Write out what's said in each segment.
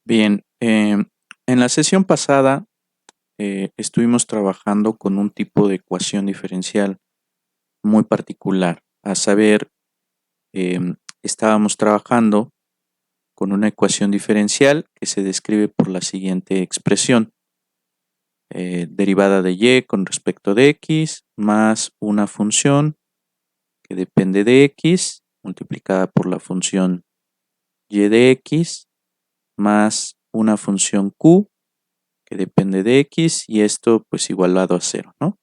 Bien, en la sesión pasada estuvimos trabajando con un tipo de ecuación diferencial muy particular. A saber, estábamos trabajando con una ecuación diferencial que se describe por la siguiente expresión. Derivada de y con respecto de x más una función que depende de x multiplicada por la función y de x más una función q que depende de x y esto pues igualado a 0, ¿no?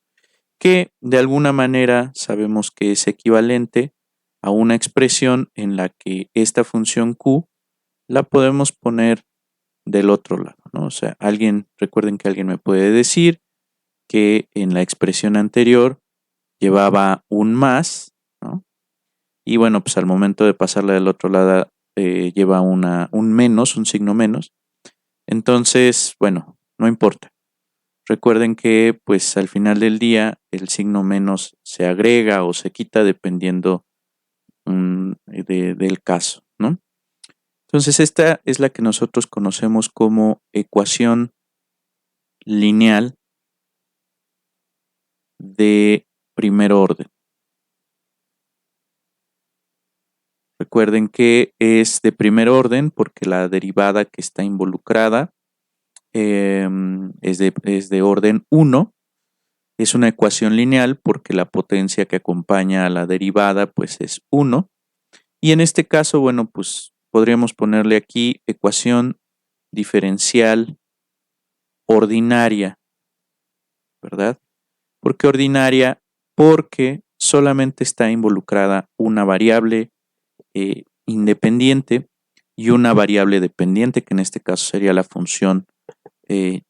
Que de alguna manera sabemos que es equivalente a una expresión en la que esta función q la podemos poner del otro lado, ¿no? O sea, recuerden que alguien me puede decir que en la expresión anterior llevaba un más, ¿no? Y bueno, pues al momento de pasarla del otro lado lleva un menos, un signo menos. Entonces, bueno, no importa. Recuerden que pues al final del día el signo menos se agrega o se quita dependiendo del caso, ¿no? Entonces esta es la que nosotros conocemos como ecuación lineal de primer orden. Recuerden que es de primer orden porque la derivada que está involucrada es de orden 1. Es una ecuación lineal porque la potencia que acompaña a la derivada pues es 1. Y en este caso, bueno, pues podríamos ponerle aquí ecuación diferencial ordinaria, ¿verdad? ¿Por qué ordinaria? Porque solamente está involucrada una variable independiente y una variable dependiente, que en este caso sería la función y.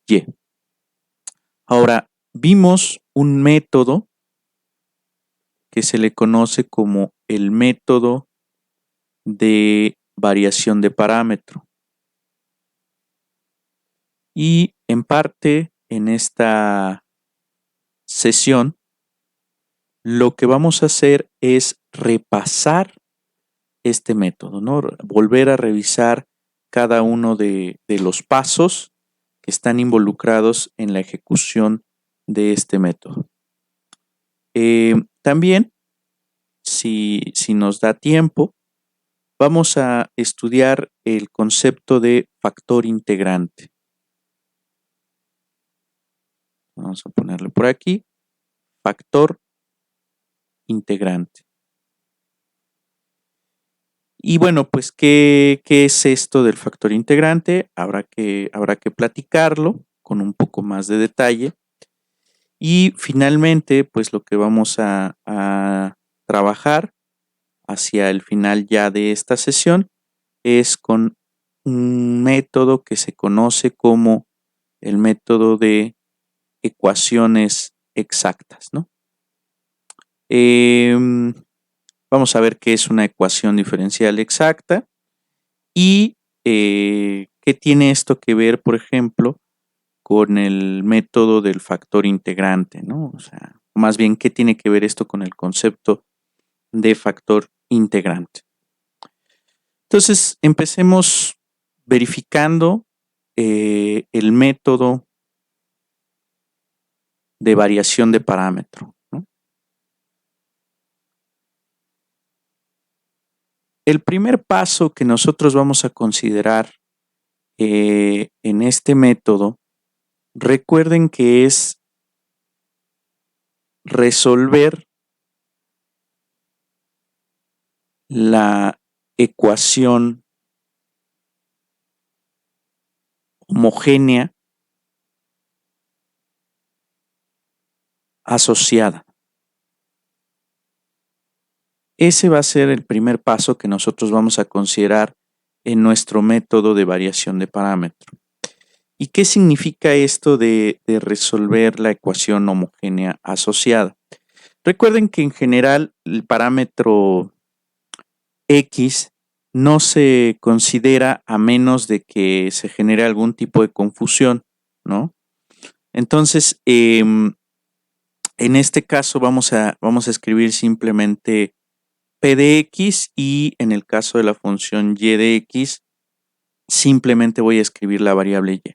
Ahora, vimos un método que se le conoce como el método de variación de parámetro. Y en parte en esta sesión lo que vamos a hacer es repasar este método, ¿no? Volver a revisar cada uno de los pasos que están involucrados en la ejecución de este método. También, si nos da tiempo, vamos a estudiar el concepto de factor integrante. Vamos a ponerlo por aquí, factor integrante. Y bueno, pues, ¿qué es esto del factor integrante? Habrá que platicarlo con un poco más de detalle. Y finalmente, pues lo que vamos a trabajar hacia el final ya de esta sesión es con un método que se conoce como el método de ecuaciones exactas, ¿no? Vamos a ver qué es una ecuación diferencial exacta y qué tiene esto que ver, por ejemplo, con el método del factor integrante, ¿no? O sea, más bien, ¿qué tiene que ver esto con el concepto de factor integrante? Entonces, empecemos verificando el método de variación de parámetro, ¿no? El primer paso que nosotros vamos a considerar en este método, recuerden que es resolver la ecuación homogénea asociada. Ese va a ser el primer paso que nosotros vamos a considerar en nuestro método de variación de parámetro. ¿Y qué significa esto de resolver la ecuación homogénea asociada? Recuerden que en general el parámetro X no se considera a menos de que se genere algún tipo de confusión, ¿no? Entonces, en este caso vamos a escribir simplemente P de X y en el caso de la función Y de X simplemente voy a escribir la variable y.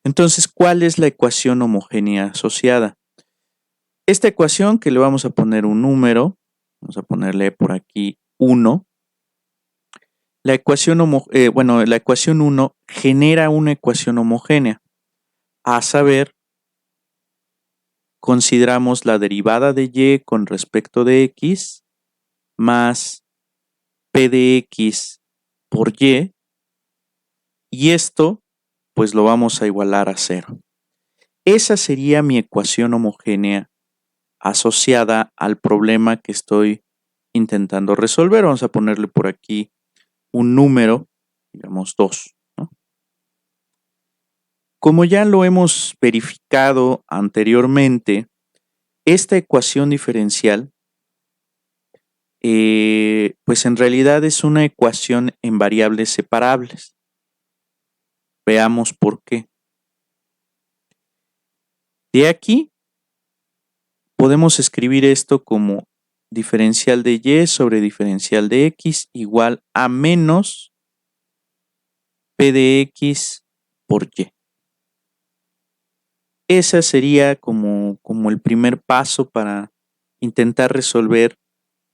Entonces, ¿cuál es la ecuación homogénea asociada? Esta ecuación, que le vamos a poner un número, vamos a ponerle por aquí 1. La ecuación 1 genera una ecuación homogénea. A saber, consideramos la derivada de y con respecto de x más p de x por y, y esto pues lo vamos a igualar a 0. Esa sería mi ecuación homogénea asociada al problema que estoy intentando resolver. Vamos a ponerle por aquí un número, digamos 2, ¿no? Como ya lo hemos verificado anteriormente, esta ecuación diferencial pues en realidad es una ecuación en variables separables. Veamos por qué. De aquí podemos escribir esto como diferencial de y sobre diferencial de x igual a menos p de x por y. Ese sería como el primer paso para intentar resolver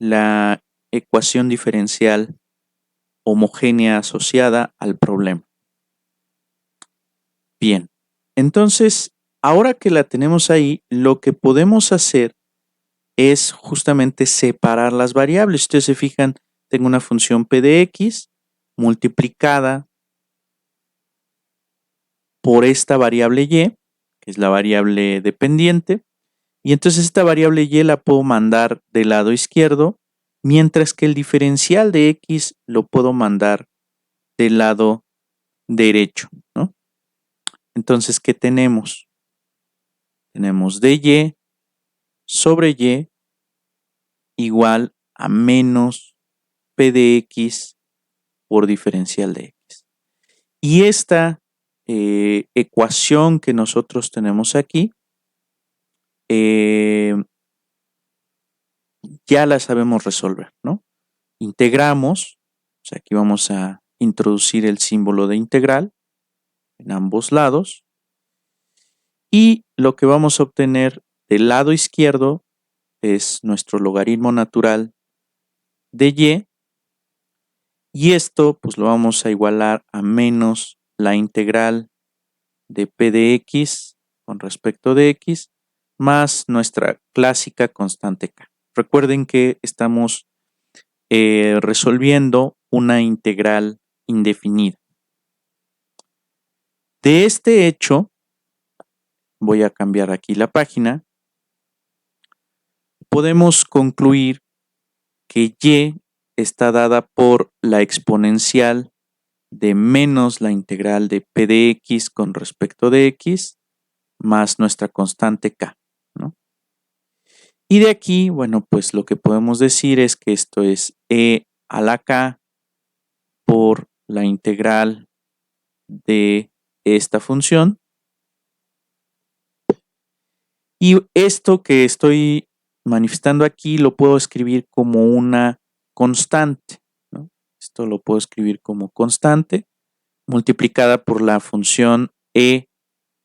la ecuación diferencial homogénea asociada al problema. Bien, entonces, ahora que la tenemos ahí, lo que podemos hacer es justamente separar las variables. Si ustedes se fijan, tengo una función p de x multiplicada por esta variable y, que es la variable dependiente, y entonces esta variable y la puedo mandar del lado izquierdo, mientras que el diferencial de x lo puedo mandar del lado derecho, ¿no? Entonces, ¿qué tenemos? Tenemos dy sobre y igual a menos p de x por diferencial de x. Y esta ecuación que nosotros tenemos aquí, ya la sabemos resolver, ¿no? Integramos, o sea, aquí vamos a introducir el símbolo de integral en ambos lados, y lo que vamos a obtener del lado izquierdo es nuestro logaritmo natural de y esto pues lo vamos a igualar a menos la integral de p de x con respecto de x más nuestra clásica constante k. Recuerden que estamos resolviendo una integral indefinida. De este hecho, voy a cambiar aquí la página, podemos concluir que y está dada por la exponencial de menos la integral de p de x con respecto de x más nuestra constante k, ¿no? Y de aquí, bueno, pues lo que podemos decir es que esto es e a la k por la integral de esta función. Y esto que estoy manifestando aquí lo puedo escribir como una constante, ¿no? Esto lo puedo escribir como constante multiplicada por la función e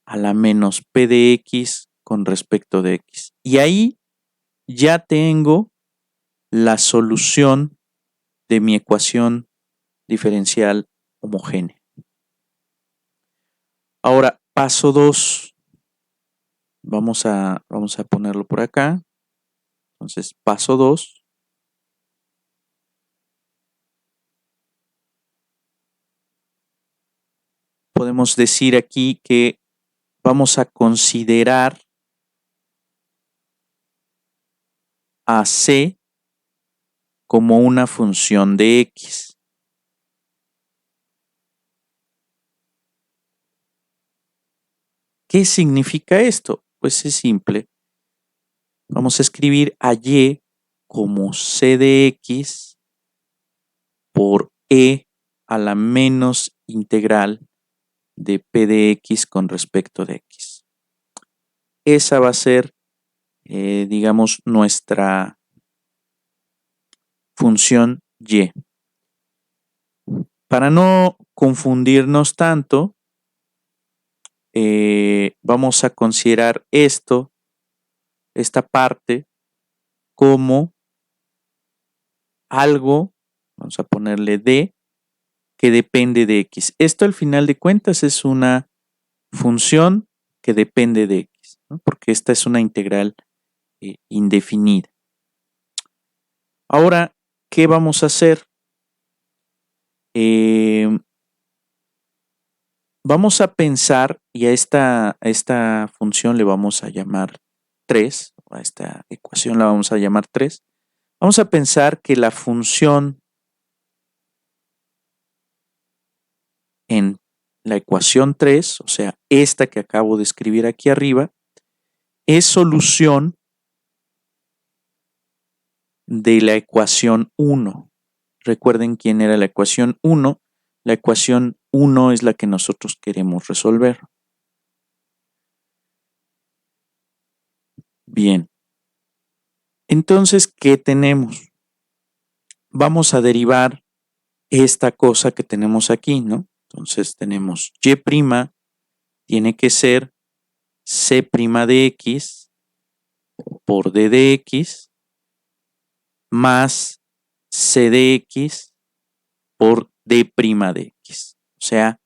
a la menos p de x con respecto de x. Y ahí ya tengo la solución de mi ecuación diferencial homogénea. Ahora, paso 2. Vamos a ponerlo por acá. Entonces, paso 2. Podemos decir aquí que vamos a considerar a c como una función de x. ¿Qué significa esto? Pues es simple. Vamos a escribir a y como c de x por e a la menos integral de p de x con respecto de x. Esa va a ser, digamos, nuestra función y. Para no confundirnos tanto, vamos a considerar esta parte, como algo, vamos a ponerle D, que depende de X. Esto al final de cuentas es una función que depende de X, ¿no? Porque esta es una integral indefinida. Ahora, ¿qué vamos a hacer? Vamos a pensar, y a esta función le vamos a llamar 3, a esta ecuación la vamos a llamar 3. Vamos a pensar que la función en la ecuación 3, o sea, esta que acabo de escribir aquí arriba, es solución de la ecuación 1. Recuerden quién era la ecuación 1. La ecuación 1 es la que nosotros queremos resolver. Bien. Entonces, ¿qué tenemos? Vamos a derivar esta cosa que tenemos aquí, ¿no? Entonces tenemos y' tiene que ser c' de x por d de x más c de x por d' de x. O sea,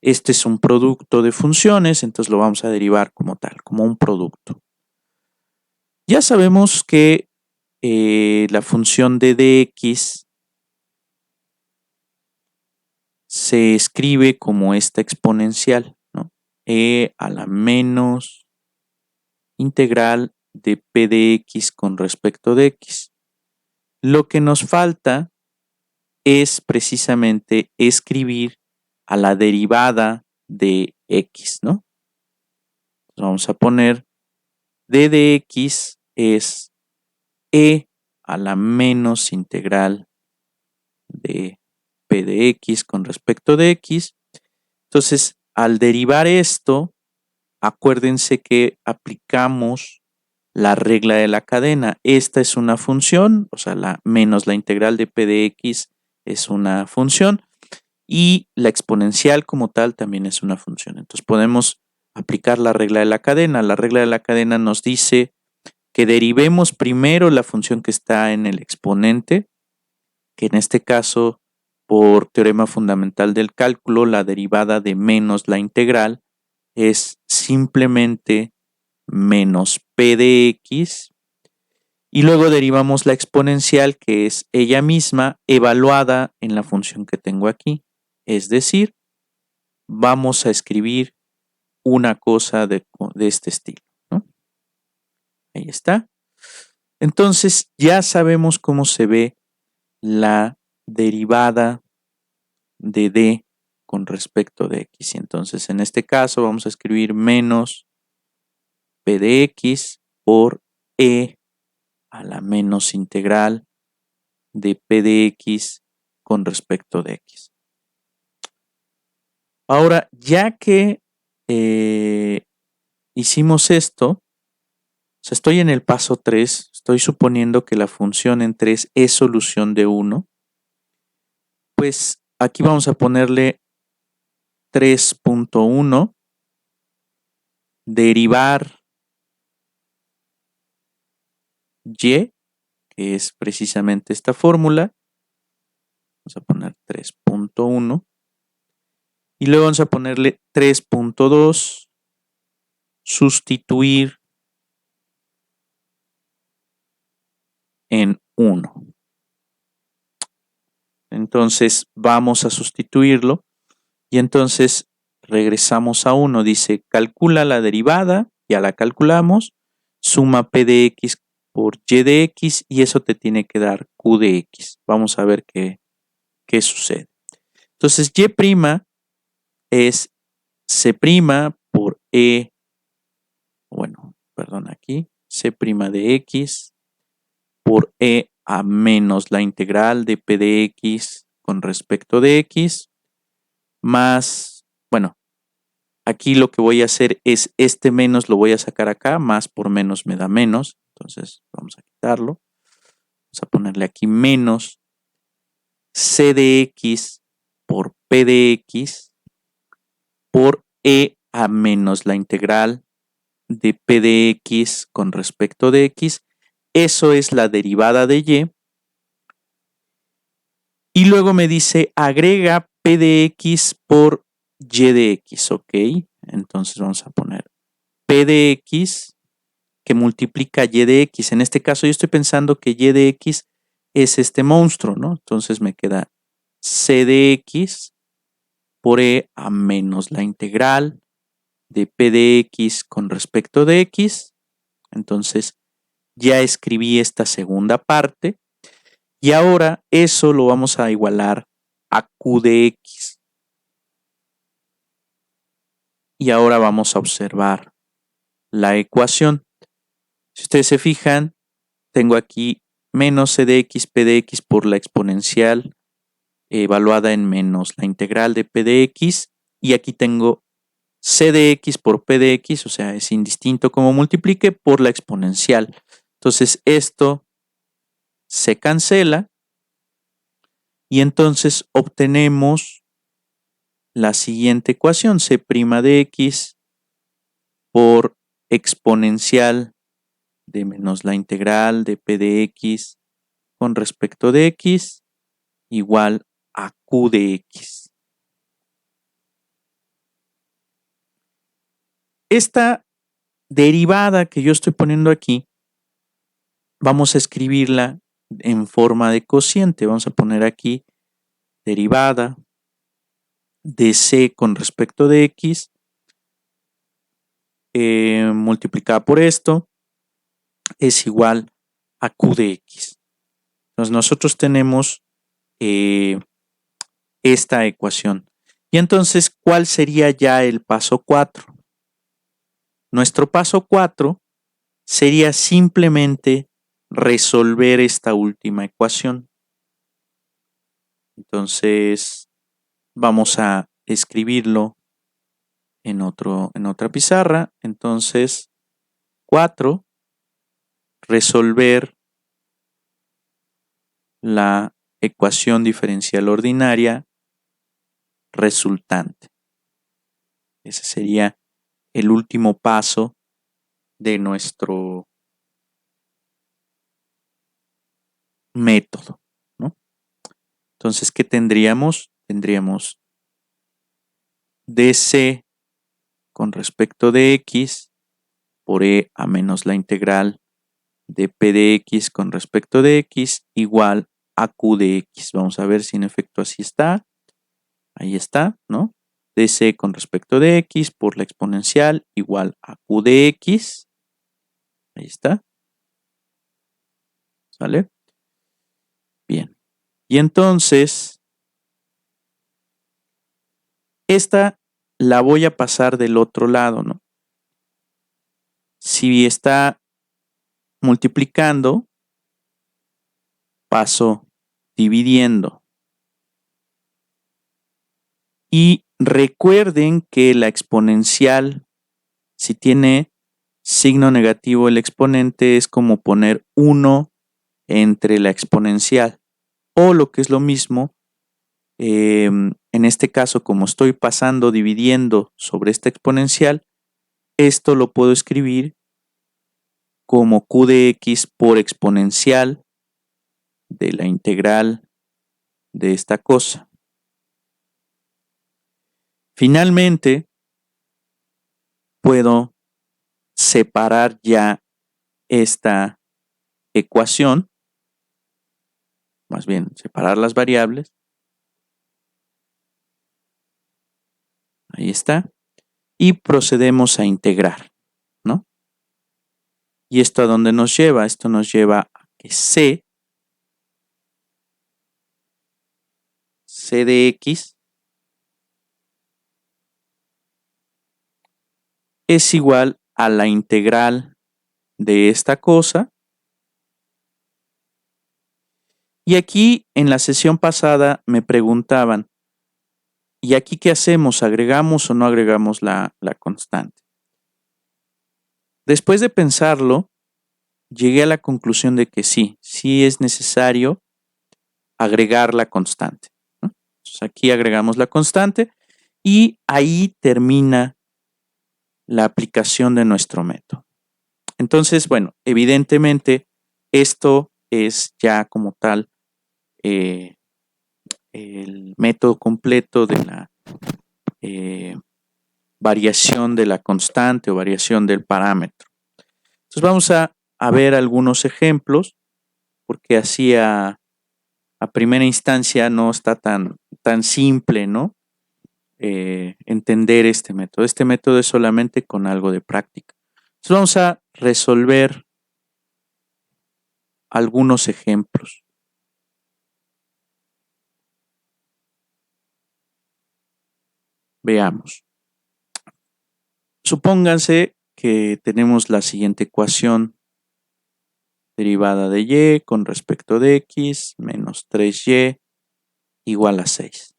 este es un producto de funciones, entonces lo vamos a derivar como tal, como un producto. Ya sabemos que la función de dx se escribe como esta exponencial, ¿no? E a la menos integral de p de x con respecto de x. Lo que nos falta es precisamente escribir a la derivada de x, ¿no? Vamos a poner d de x es e a la menos integral de p de x con respecto de x. Entonces, al derivar esto, acuérdense que aplicamos la regla de la cadena. Esta es una función, o sea, menos la integral de p de x es una función, y la exponencial como tal también es una función. Entonces podemos aplicar la regla de la cadena. La regla de la cadena nos dice que derivemos primero la función que está en el exponente, que en este caso, por teorema fundamental del cálculo, la derivada de menos la integral es simplemente menos p de x, y luego derivamos la exponencial, que es ella misma evaluada en la función que tengo aquí. Es decir, vamos a escribir una cosa de este estilo, ¿no? Ahí está. Entonces ya sabemos cómo se ve la derivada de d con respecto de x. Y entonces en este caso vamos a escribir menos p de x por e a la menos integral de p de x con respecto de x. Ahora, ya que hicimos esto, o sea, estoy en el paso 3, estoy suponiendo que la función en 3 es solución de 1, pues aquí vamos a ponerle 3.1, derivar y, que es precisamente esta fórmula. Vamos a poner 3.1 y luego vamos a ponerle 3.2, sustituir en 1. Entonces vamos a sustituirlo y entonces regresamos a 1. Dice, calcula la derivada, ya la calculamos, suma p de x por y de x y eso te tiene que dar q de x. Vamos a ver qué sucede. Entonces y' es c' por e, bueno, perdón, aquí, c' de x por e a menos la integral de p de x con respecto de x, más, bueno, aquí lo que voy a hacer es este menos lo voy a sacar acá, más por menos me da menos, entonces vamos a quitarlo. Vamos a ponerle aquí menos c de x por P de X por E a menos la integral de P de X con respecto de X. Eso es la derivada de Y. Y luego me dice, agrega P de X por Y de X, ¿ok? Entonces vamos a poner P de X que multiplica Y de X. En este caso yo estoy pensando que Y de X es este monstruo, ¿no? Entonces me queda C de X por E a menos la integral de P de X con respecto de X. Entonces ya escribí esta segunda parte y ahora eso lo vamos a igualar a Q de X. Y ahora vamos a observar la ecuación. Si ustedes se fijan, tengo aquí menos C de X, P de X por la exponencial evaluada en menos la integral de P de X. Y aquí tengo C de X por P de X, o sea, es indistinto como multiplique por la exponencial. Entonces esto se cancela y entonces obtenemos la siguiente ecuación, C' de X por exponencial de menos la integral de P de X con respecto de X igual a Q de X. Esta derivada que yo estoy poniendo aquí, vamos a escribirla en forma de cociente. Vamos a poner aquí derivada de C con respecto de X multiplicada por esto es igual a Q de X. Entonces nosotros tenemos esta ecuación. Y entonces, ¿cuál sería ya el paso 4? Nuestro paso 4 sería simplemente resolver esta última ecuación. Entonces, vamos a escribirlo en otra pizarra. Entonces, 4, resolver la ecuación diferencial ordinaria resultante. Ese sería el último paso de nuestro método, ¿no? Entonces, ¿qué tendríamos? Tendríamos dc con respecto de x por e a menos la integral de p de x con respecto de x igual a q de x. Vamos a ver si en efecto así está. Ahí está, ¿no? dc con respecto de x por la exponencial igual a q de x. Ahí está. ¿Sale? Bien. Y entonces, esta la voy a pasar del otro lado, ¿no? Si está multiplicando, paso dividiendo. Y recuerden que la exponencial, si tiene signo negativo el exponente, es como poner 1 entre la exponencial. O lo que es lo mismo, en este caso, como estoy pasando dividiendo sobre esta exponencial, esto lo puedo escribir como q de x por exponencial de la integral de esta cosa. Finalmente, puedo separar ya esta ecuación, más bien separar las variables. Ahí está. Y procedemos a integrar, ¿no? ¿Y esto a dónde nos lleva? Esto nos lleva a que C de x es igual a la integral de esta cosa. Y aquí en la sesión pasada me preguntaban, ¿y aquí qué hacemos? ¿Agregamos o no agregamos la constante? Después de pensarlo, llegué a la conclusión de que sí es necesario agregar la constante, ¿no? Entonces Entonces aquí agregamos la constante y ahí termina la aplicación de nuestro método. Entonces, bueno, evidentemente esto es ya como tal el método completo de la variación de la constante o variación del parámetro. Entonces vamos a ver algunos ejemplos, porque así a primera instancia no está tan simple, ¿no? Entender este método. Este método es solamente con algo de práctica. Entonces vamos a resolver algunos ejemplos. Veamos. Supónganse que tenemos la siguiente ecuación: derivada de y con respecto de x menos 3y igual a 6.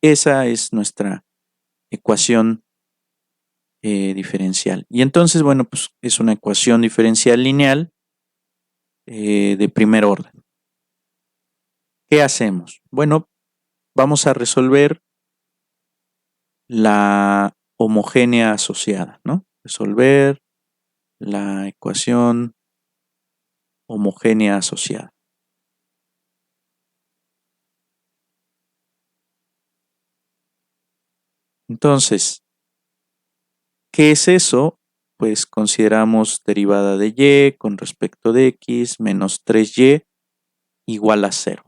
Esa es nuestra ecuación diferencial. Y entonces, bueno, pues es una ecuación diferencial lineal de primer orden. ¿Qué hacemos? Bueno, vamos a resolver la homogénea asociada, ¿no? Resolver la ecuación homogénea asociada. Entonces, ¿qué es eso? Pues consideramos derivada de y con respecto de x menos 3y igual a 0.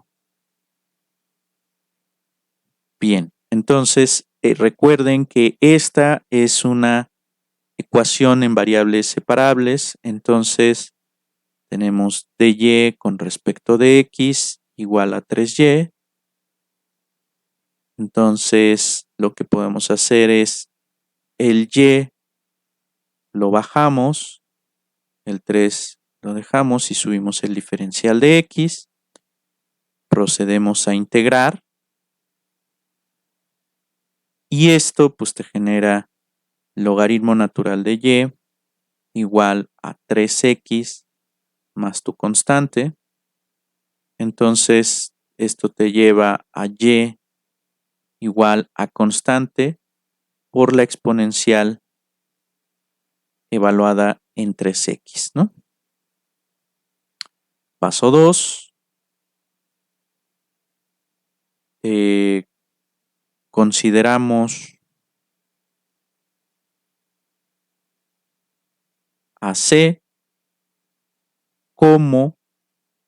Bien, entonces recuerden que esta es una ecuación en variables separables, entonces tenemos dy con respecto de x igual a 3y. Entonces lo que podemos hacer es el y lo bajamos, el 3 lo dejamos y subimos el diferencial de x. Procedemos a integrar y esto pues te genera logaritmo natural de y igual a 3x más tu constante. Entonces esto te lleva a y igual a constante por la exponencial evaluada en 3x, ¿no? Paso 2. Consideramos a c como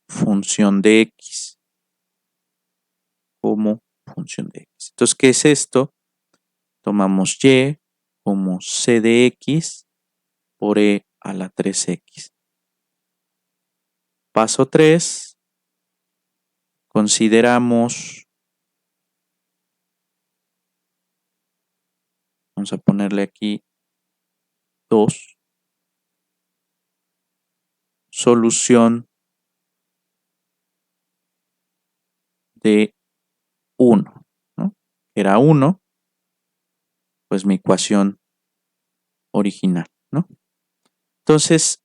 función de x. Como función de x. Entonces, ¿qué es esto? Tomamos y como c de x por e a la 3x. Paso 3. Consideramos, vamos a ponerle aquí 2, solución de 1, ¿no? Era 1, pues mi ecuación original, ¿no? Entonces,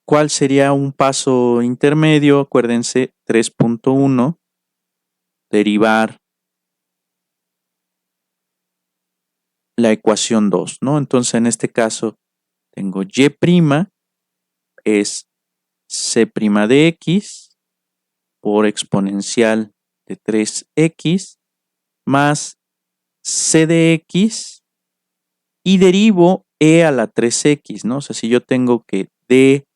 ¿cuál sería un paso intermedio? Acuérdense, 3.1, derivar la ecuación 2, ¿no? Entonces, en este caso, tengo y' es c' de x por exponencial de 3x más c de x y derivo e a la 3x, ¿no? O sea, si yo tengo que d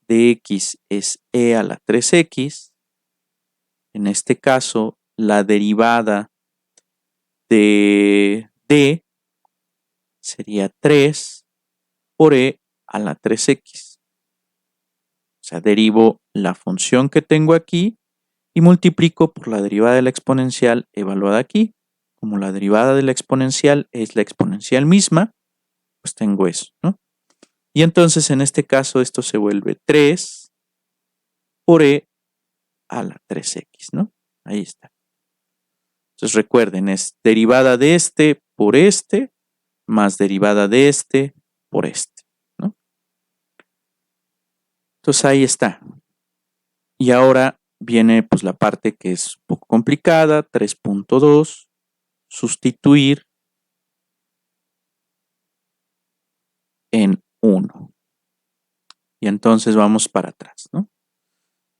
de x es e a la 3x, en este caso la derivada de d sería 3 por e a la 3x. O sea, derivo la función que tengo aquí y multiplico por la derivada de la exponencial evaluada aquí. Como la derivada de la exponencial es la exponencial misma, pues tengo eso, ¿no? Y entonces en este caso esto se vuelve 3 por e a la 3x, ¿no? Ahí está. Entonces recuerden, es derivada de este por este más derivada de este por este, ¿no? Entonces ahí está. Y ahora viene pues la parte que es un poco complicada, 3.2, sustituir en 1. Y entonces vamos para atrás, ¿no?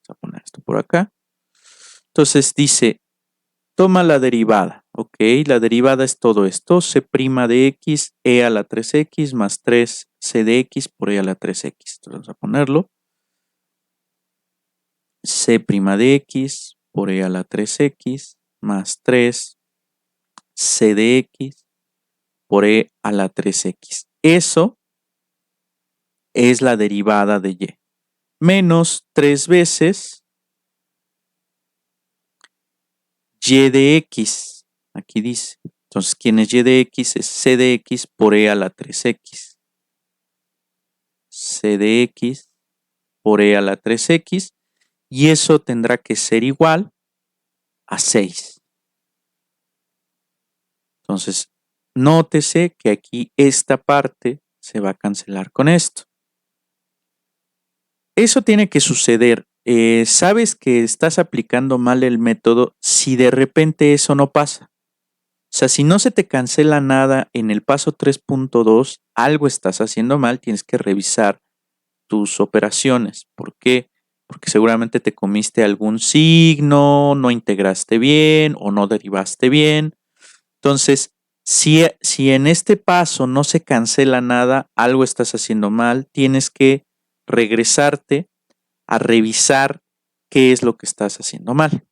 Vamos a poner esto por acá. Entonces dice, toma la derivada, ok, la derivada es todo esto, c' de x, e a la 3x más 3c de x por e a la 3x. Entonces vamos a ponerlo. C' de x por e a la 3x más 3 c de x por e a la 3x. Eso es la derivada de y. Menos 3 veces y de x. Aquí dice. Entonces, ¿quién es y de x? Es c de x por e a la 3x. C de x por e a la 3x. Y eso tendrá que ser igual a 6. Entonces, nótese que aquí esta parte se va a cancelar con esto. Eso tiene que suceder. Sabes que estás aplicando mal el método si de repente eso no pasa. O sea, si no se te cancela nada en el paso 3.2, algo estás haciendo mal, tienes que revisar tus operaciones. ¿Por qué? Porque seguramente te comiste algún signo, no integraste bien o no derivaste bien. Entonces, si en este paso no se cancela nada, algo estás haciendo mal, tienes que regresarte a revisar qué es lo que estás haciendo mal.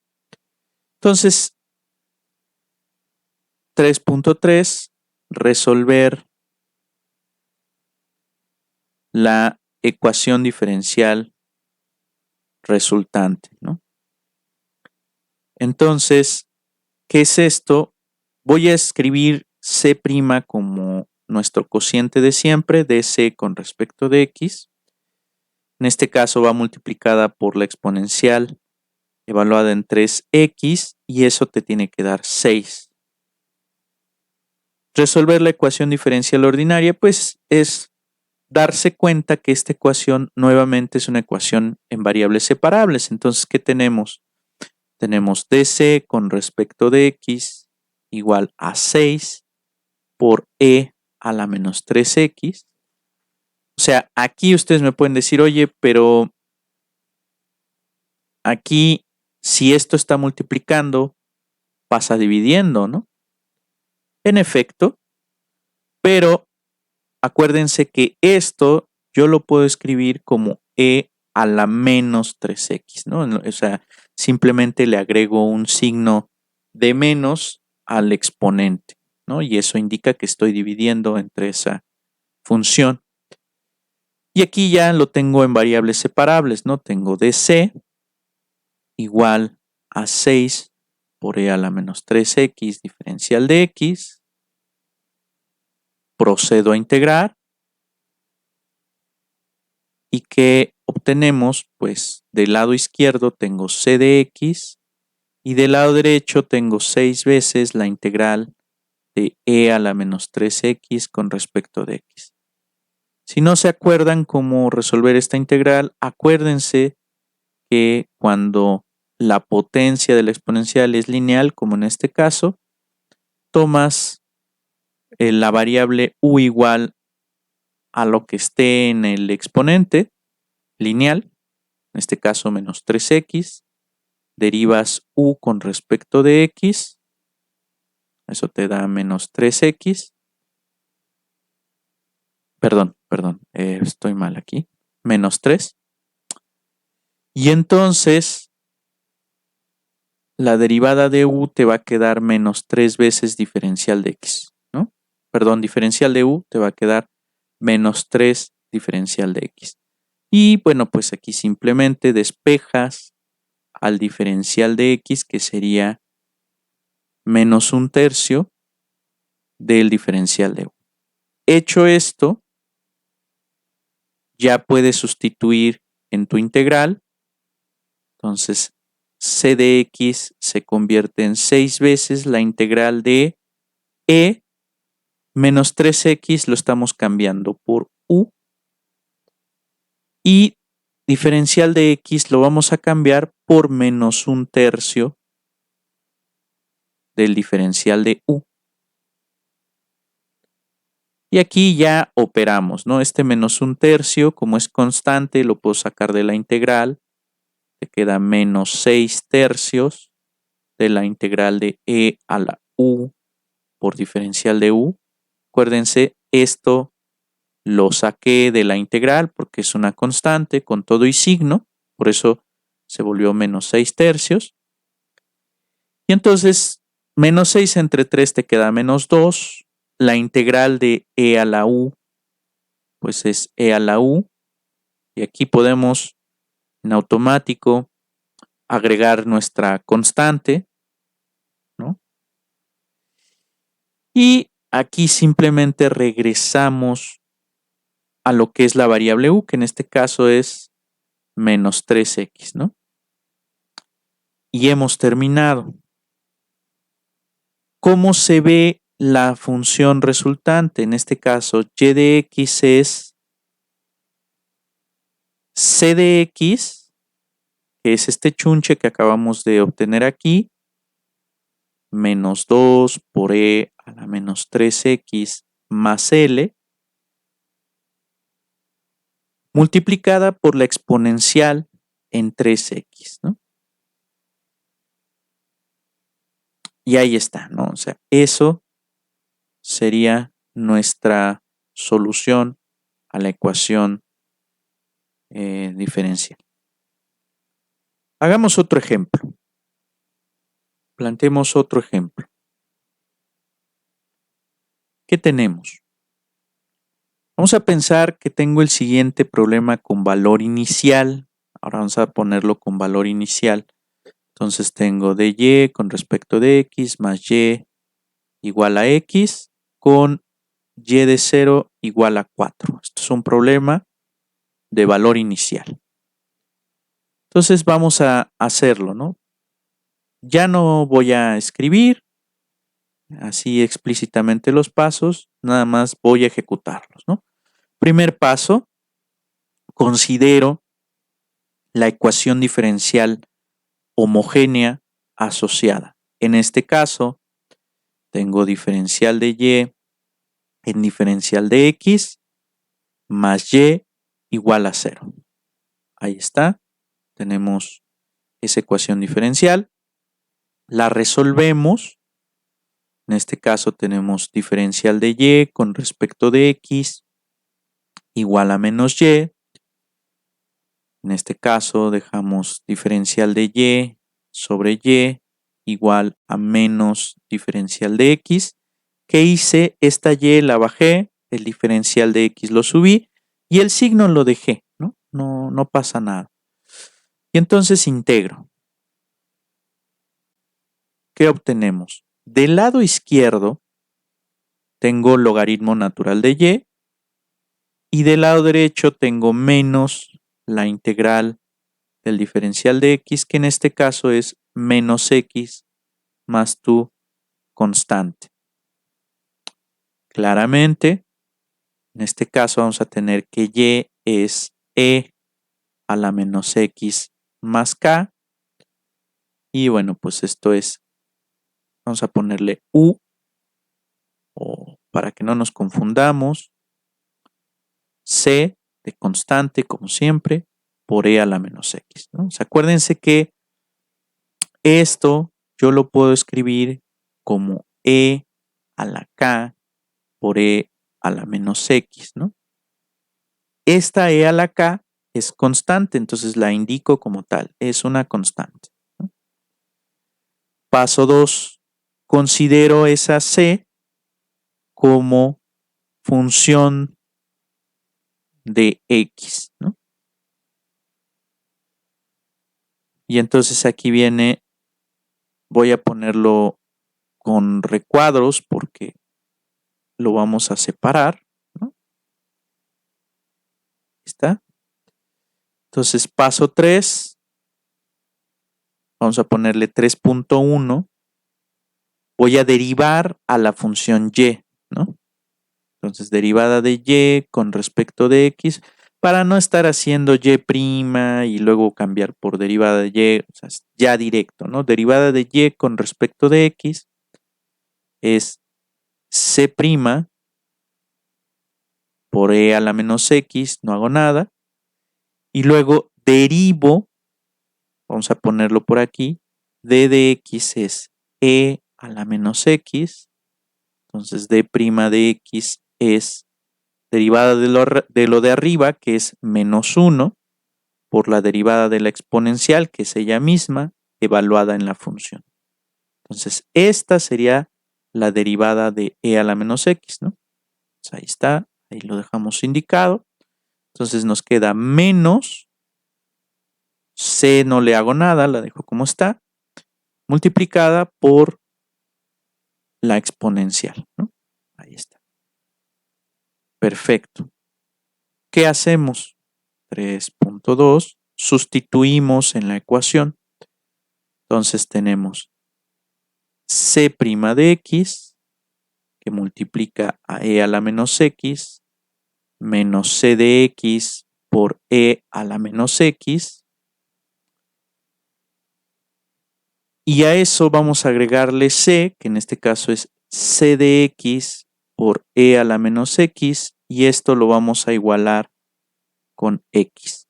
Entonces, 3.3, resolver la ecuación diferencial resultante, ¿no? Entonces, ¿qué es esto? Voy a escribir C' como nuestro cociente de siempre, dc con respecto de x. En este caso va multiplicada por la exponencial evaluada en 3x y eso te tiene que dar 6. Resolver la ecuación diferencial ordinaria, pues es darse cuenta que esta ecuación nuevamente es una ecuación en variables separables. Entonces, ¿qué tenemos? Tenemos dc con respecto de x igual a 6 por e a la menos 3x. O sea, aquí ustedes me pueden decir, oye, pero aquí si esto está multiplicando, pasa dividiendo, ¿no? En efecto, pero acuérdense que esto yo lo puedo escribir como e a la menos 3x, ¿no? O sea, simplemente le agrego un signo de menos al exponente, ¿no? Y eso indica que estoy dividiendo entre esa función. Y aquí ya lo tengo en variables separables, ¿no? Tengo dc igual a 6 por e a la menos 3x diferencial de x. Procedo a integrar. ¿Y qué obtenemos? Pues del lado izquierdo tengo c de x y del lado derecho tengo 6 veces la integral de e a la menos 3x con respecto de x. Si no se acuerdan cómo resolver esta integral, acuérdense que cuando la potencia de la exponencial es lineal, como en este caso, tomas la variable u igual a lo que esté en el exponente lineal, en este caso menos 3x, derivas u con respecto de x, eso te da menos 3x, perdón, estoy mal aquí, menos 3, y entonces la derivada de u te va a quedar menos 3 veces diferencial de x, ¿no? Perdón, diferencial de u te va a quedar menos 3 diferencial de x. Y bueno, pues aquí simplemente despejas al diferencial de x, que sería menos 1/3 del diferencial de u. Hecho esto, ya puedes sustituir en tu integral. Entonces, c de x se convierte en 6 veces la integral de e menos 3x, lo estamos cambiando por u. Y diferencial de x lo vamos a cambiar por menos 1/3 del diferencial de u. Y aquí ya operamos, ¿no? Este menos 1/3, como es constante, lo puedo sacar de la integral. Te queda menos 6/3 de la integral de e a la u por diferencial de u. Acuérdense, esto lo saqué de la integral porque es una constante con todo y signo, por eso se volvió menos 6/3. Y entonces, menos 6 entre 3 te queda menos 2. La integral de e a la u, pues es e a la u. Y aquí podemos en automático agregar nuestra constante, ¿no? Y aquí simplemente regresamos a lo que es la variable u, que en este caso es menos 3x, ¿no? Y hemos terminado. ¿Cómo se ve la función resultante? En este caso, y de x es c de x, que es este chunche que acabamos de obtener aquí, menos 2 por e a la menos 3x más l, multiplicada por la exponencial en 3x, ¿no? Y ahí está, ¿no? O sea, eso sería nuestra solución a la ecuación diferencial. Hagamos otro ejemplo. Planteemos otro ejemplo. ¿Qué tenemos? Vamos a pensar que tengo el siguiente problema con valor inicial. Ahora vamos a ponerlo con valor inicial. Entonces tengo de y con respecto de x más y igual a x con y de 0 igual a 4. Esto es un problema de valor inicial. Entonces vamos a hacerlo, ¿no? Ya no voy a escribir así explícitamente los pasos, nada más voy a ejecutarlos, ¿no? Primer paso, considero la ecuación diferencial homogénea asociada. En este caso, tengo diferencial de y en diferencial de x más y igual a 0. Ahí está, tenemos esa ecuación diferencial. La resolvemos. En este caso tenemos diferencial de y con respecto de x igual a menos y. En este caso dejamos diferencial de y sobre y igual a menos diferencial de x. ¿Qué hice? Esta y la bajé, el diferencial de x lo subí y el signo lo dejé, ¿no? No pasa nada. Y entonces integro. ¿Qué obtenemos? Del lado izquierdo tengo logaritmo natural de y del lado derecho tengo menos la integral del diferencial de x, que en este caso es menos x más tu constante. Claramente, en este caso vamos a tener que y es e a la menos x más k. Y bueno, pues esto es, vamos a ponerle u, o para que no nos confundamos, c de constante, como siempre, por e a la menos x, ¿no? O sea, acuérdense que esto yo lo puedo escribir como e a la k por e a la menos x, ¿no? Esta e a la k es constante, entonces la indico como tal, es una constante, ¿no? Paso 2, considero esa c como función de x, ¿no? Y entonces aquí viene, voy a ponerlo con recuadros porque lo vamos a separar, ¿no? ¿Está? Entonces paso 3, vamos a ponerle 3.1, voy a derivar a la función y, ¿no? Entonces derivada de y con respecto de x, para no estar haciendo y' y luego cambiar por derivada de y, o sea, ya directo, ¿no? Derivada de y con respecto de x es c' por e a la menos x, no hago nada, y luego derivo, vamos a ponerlo por aquí, d de x es e a la menos x, entonces d' de x es derivada de lo de arriba, que es menos 1, por la derivada de la exponencial, que es ella misma, evaluada en la función. Entonces, esta sería la derivada de e a la menos x, ¿no? Pues ahí está, ahí lo dejamos indicado. Entonces nos queda menos, c no le hago nada, la dejo como está, multiplicada por la exponencial, ¿no? Ahí está. Perfecto. ¿Qué hacemos? 3.2, sustituimos en la ecuación. Entonces tenemos c' de x, que multiplica a e a la menos x, menos c de x por e a la menos x. Y a eso vamos a agregarle c, que en este caso es c de x por e a la menos x, y esto lo vamos a igualar con x.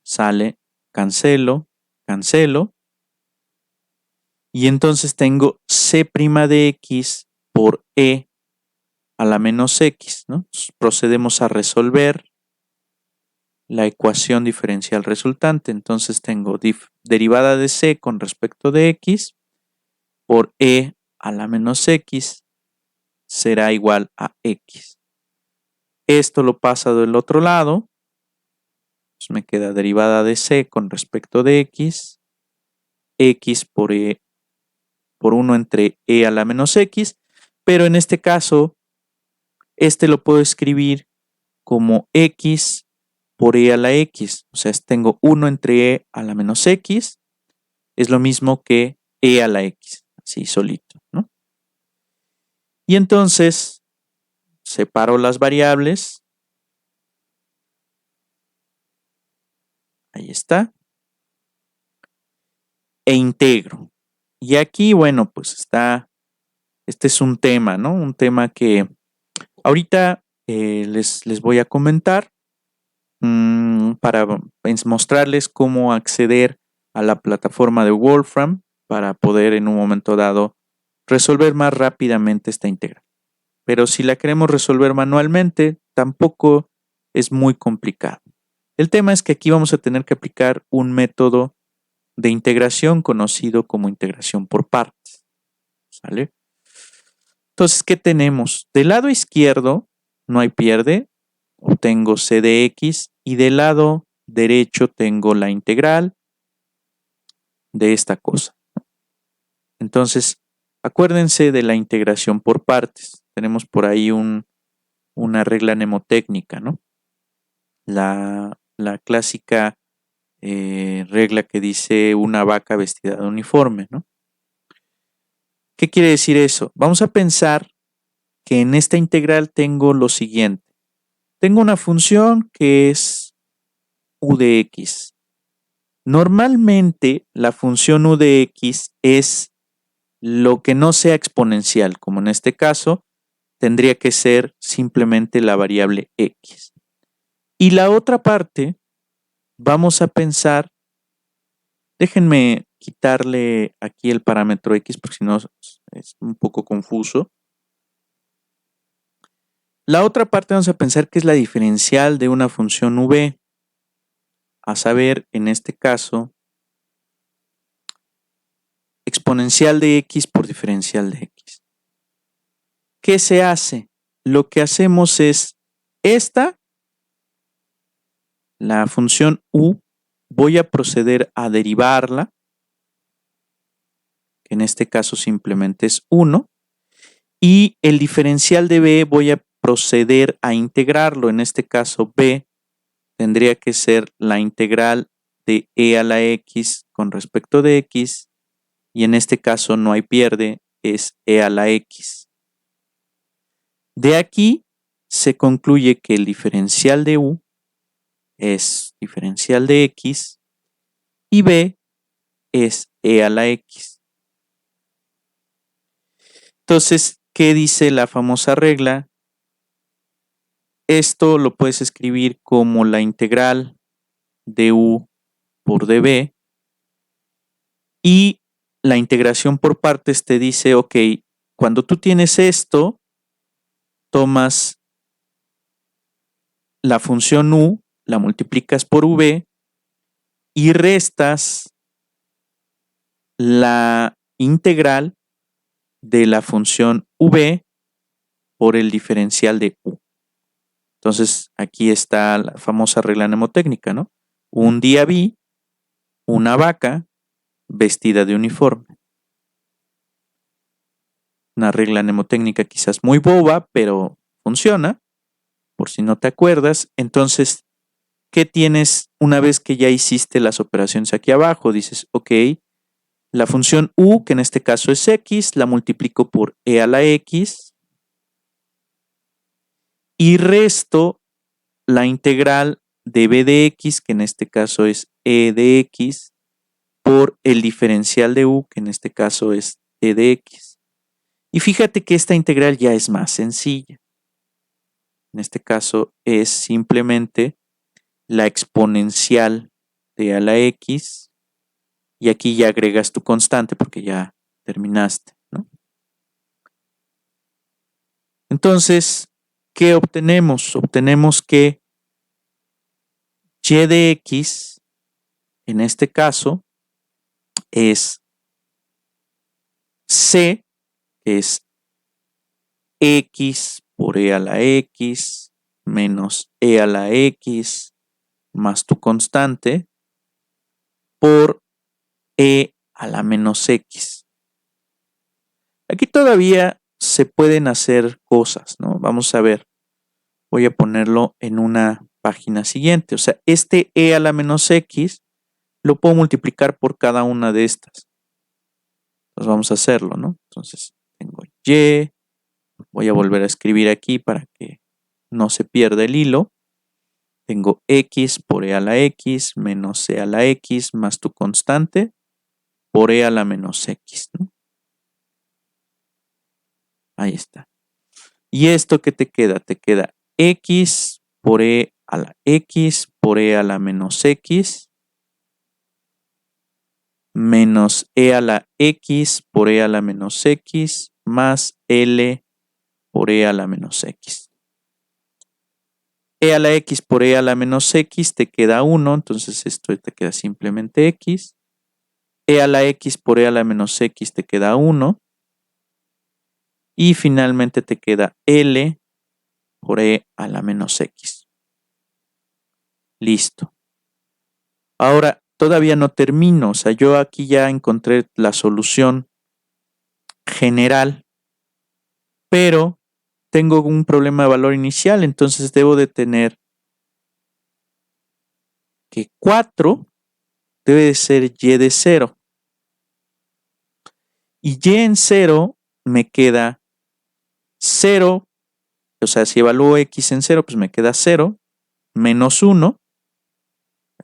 Sale, cancelo, cancelo. Y entonces tengo c' de x por e a la menos x, ¿no? Procedemos a resolver la ecuación diferencial resultante. Entonces tengo derivada de c con respecto de x por e a la menos x será igual a x. Esto lo paso del otro lado. Pues me queda derivada de c con respecto de x por e por 1 entre e a la menos x, pero en este caso, este lo puedo escribir como x por e a la x, o sea, tengo 1 entre e a la menos x, es lo mismo que e a la x, así solito, ¿no? Y entonces, separo las variables, ahí está, e integro. Y aquí, bueno, pues este es un tema, ¿no? Un tema que ahorita les voy a comentar para mostrarles cómo acceder a la plataforma de Wolfram para poder en un momento dado resolver más rápidamente esta integral. Pero si la queremos resolver manualmente, tampoco es muy complicado. El tema es que aquí vamos a tener que aplicar un método de integración conocido como integración por partes. ¿Sale? Entonces, ¿qué tenemos? Del lado izquierdo no hay pierde, obtengo c de x, y del lado derecho tengo la integral de esta cosa. Entonces, acuérdense de la integración por partes. Tenemos por ahí una regla mnemotécnica, ¿no? La clásica regla que dice una vaca vestida de uniforme, ¿no? ¿Qué quiere decir eso? Vamos a pensar que en esta integral tengo lo siguiente. Tengo una función que es u de x. Normalmente la función u de x es lo que no sea exponencial, como en este caso tendría que ser simplemente la variable x. Y la otra parte, vamos a pensar, déjenme quitarle aquí el parámetro x porque si no es un poco confuso. La otra parte vamos a pensar que es la diferencial de una función v, a saber, en este caso, exponencial de x por diferencial de x. ¿Qué se hace? Lo que hacemos es esta, la función u, voy a proceder a derivarla, que en este caso simplemente es 1, y el diferencial de b voy a proceder a integrarlo, en este caso b tendría que ser la integral de e a la x con respecto de x, y en este caso no hay pierde, es e a la x. De aquí se concluye que el diferencial de u es diferencial de x y b es e a la x. Entonces, ¿qué dice la famosa regla? Esto lo puedes escribir como la integral de u por db, y la integración por partes te dice, ok, cuando tú tienes esto, tomas la función u, la multiplicas por v y restas la integral de la función v por el diferencial de u. Entonces, aquí está la famosa regla mnemotécnica, ¿no? Un día vi una vaca vestida de uniforme. Una regla mnemotécnica quizás muy boba, pero funciona, por si no te acuerdas. Entonces, ¿qué tienes una vez que ya hiciste las operaciones aquí abajo? Dices, ok, la función u, que en este caso es x, la multiplico por e a la x y resto la integral de b de x, que en este caso es e de x, por el diferencial de u, que en este caso es e de x. Y fíjate que esta integral ya es más sencilla. En este caso es simplemente la exponencial de a la x, y aquí ya agregas tu constante porque ya terminaste, ¿no? Entonces, ¿qué obtenemos? Obtenemos que y de x, en este caso, es c, que es x por e a la x menos e a la x más tu constante por e a la menos x. Aquí todavía se pueden hacer cosas, ¿no? Vamos a ver. Voy a ponerlo en una página siguiente. O sea, este e a la menos x lo puedo multiplicar por cada una de estas. Entonces vamos a hacerlo, ¿no? Entonces tengo y, voy a volver a escribir aquí para que no se pierda el hilo. Tengo x por e a la x menos e a la x más tu constante por e a la menos x, ¿no? Ahí está. ¿Y esto qué te queda? Te queda x por e a la x por e a la menos x menos e a la x por e a la menos x más l por e a la menos x. E a la x por e a la menos x te queda 1, entonces esto te queda simplemente x. E a la x por e a la menos x te queda 1. Y finalmente te queda L por E a la menos X. Listo. Ahora, todavía no termino. O sea, yo aquí ya encontré la solución general, pero tengo un problema de valor inicial, entonces debo de tener que 4 debe de ser Y de 0. Y Y en 0 me queda 0. O sea, si evalúo X en 0, pues me queda 0 menos 1.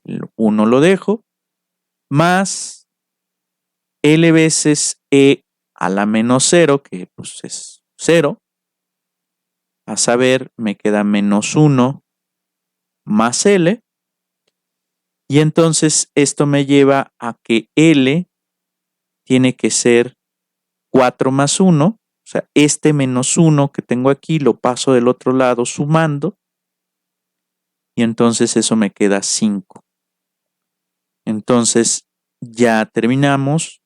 El 1 lo dejo. Más L veces E a la menos 0, que pues es 0. A saber, me queda menos 1 más L. Y entonces esto me lleva a que L tiene que ser 4 más 1. O sea, este menos 1 que tengo aquí lo paso del otro lado sumando. Y entonces eso me queda 5. Entonces ya terminamos.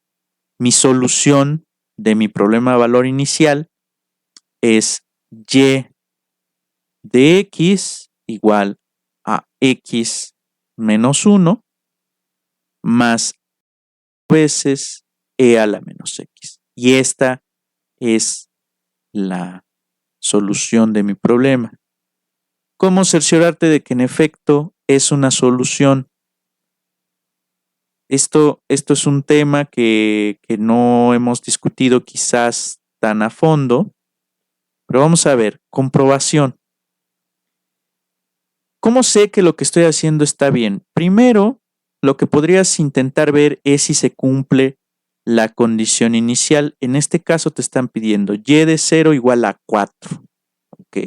Mi solución de mi problema de valor inicial es Y de x igual a x menos 1 más veces e a la menos x. Y esta es la solución de mi problema. ¿Cómo cerciorarte de que en efecto es una solución? Esto es un tema que no hemos discutido quizás tan a fondo, pero vamos a ver, comprobación. ¿Cómo sé que lo que estoy haciendo está bien? Primero, lo que podrías intentar ver es si se cumple la condición inicial. En este caso te están pidiendo y de 0 igual a 4. ¿Ok?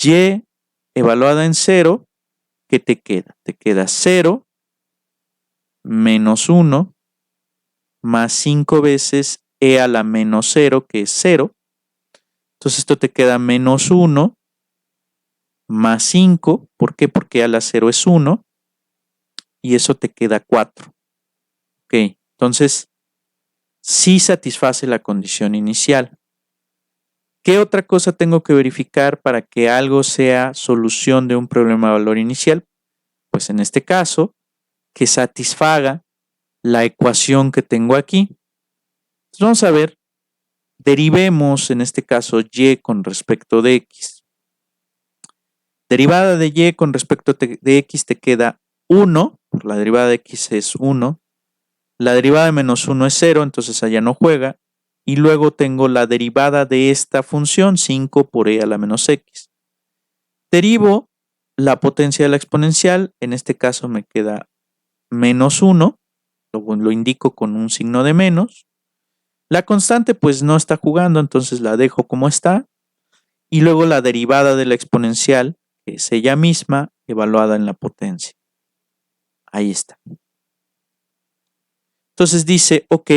Y evaluada en 0, ¿qué te queda? Te queda 0 menos 1 más 5 veces e a la menos 0, que es 0. Entonces esto te queda menos 1 más 5. ¿Por qué? Porque e a la 0 es 1 y eso te queda 4. Ok, entonces sí satisface la condición inicial. ¿Qué otra cosa tengo que verificar para que algo sea solución de un problema de valor inicial? Pues en este caso, que satisfaga la ecuación que tengo aquí. Entonces vamos a ver, derivemos en este caso y con respecto de x. Derivada de y con respecto de x te queda 1, por la derivada de x es 1. La derivada de menos 1 es 0, entonces allá no juega. Y luego tengo la derivada de esta función, 5 por e a la menos x. Derivo la potencia de la exponencial, en este caso me queda menos 1, lo indico con un signo de menos. La constante pues no está jugando, entonces la dejo como está. Y luego la derivada de la exponencial, que es ella misma, evaluada en la potencia. Ahí está. Entonces dice, ok,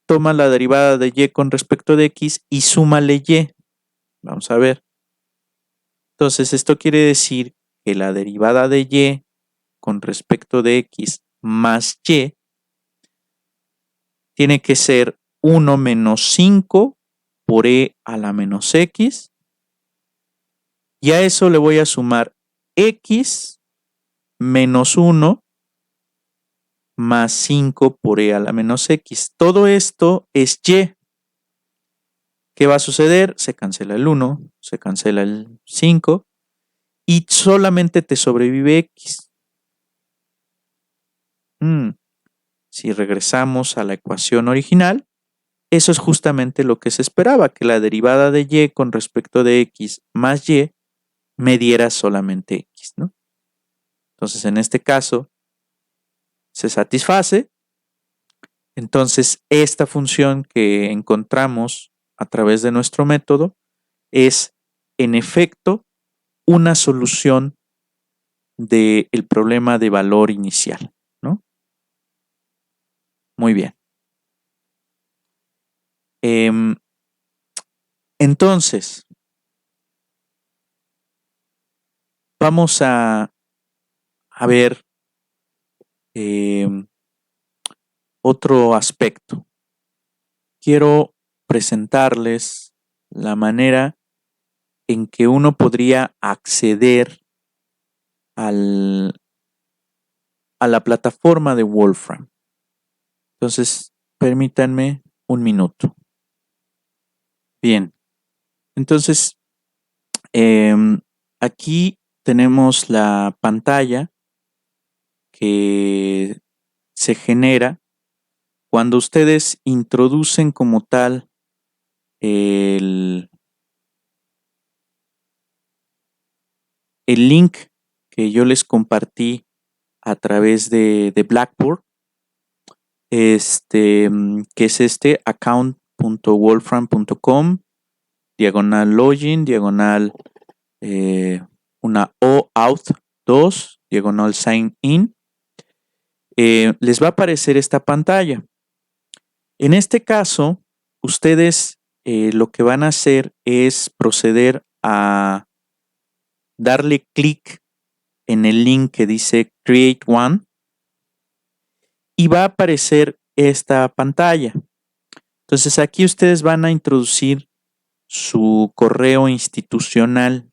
toma la derivada de y con respecto de x y súmale y. Vamos a ver. Entonces esto quiere decir que la derivada de y con respecto de x más y tiene que ser 1 menos 5 por e a la menos x. Y a eso le voy a sumar x menos 1 más 5 por e a la menos x. Todo esto es y. ¿Qué va a suceder? Se cancela el 1, se cancela el 5 y solamente te sobrevive x. Si regresamos a la ecuación original, eso es justamente lo que se esperaba, que la derivada de y con respecto de x más y me diera solamente x, ¿no? Entonces, en este caso, se satisface. Entonces, esta función que encontramos a través de nuestro método es, en efecto, una solución del problema de valor inicial, ¿no? Muy bien. Entonces, vamos a ver otro aspecto. Quiero presentarles la manera en que uno podría acceder a la plataforma de Wolfram. Entonces, permítanme un minuto. Bien, entonces, aquí tenemos la pantalla que se genera cuando ustedes introducen como tal el link que yo les compartí a través de Blackboard, que es account.wolfram.com, /login, una OAuth 2, /sign in. Les va a aparecer esta pantalla. En este caso, ustedes lo que van a hacer es proceder a darle clic en el link que dice Create One y va a aparecer esta pantalla. Entonces aquí ustedes van a introducir su correo institucional,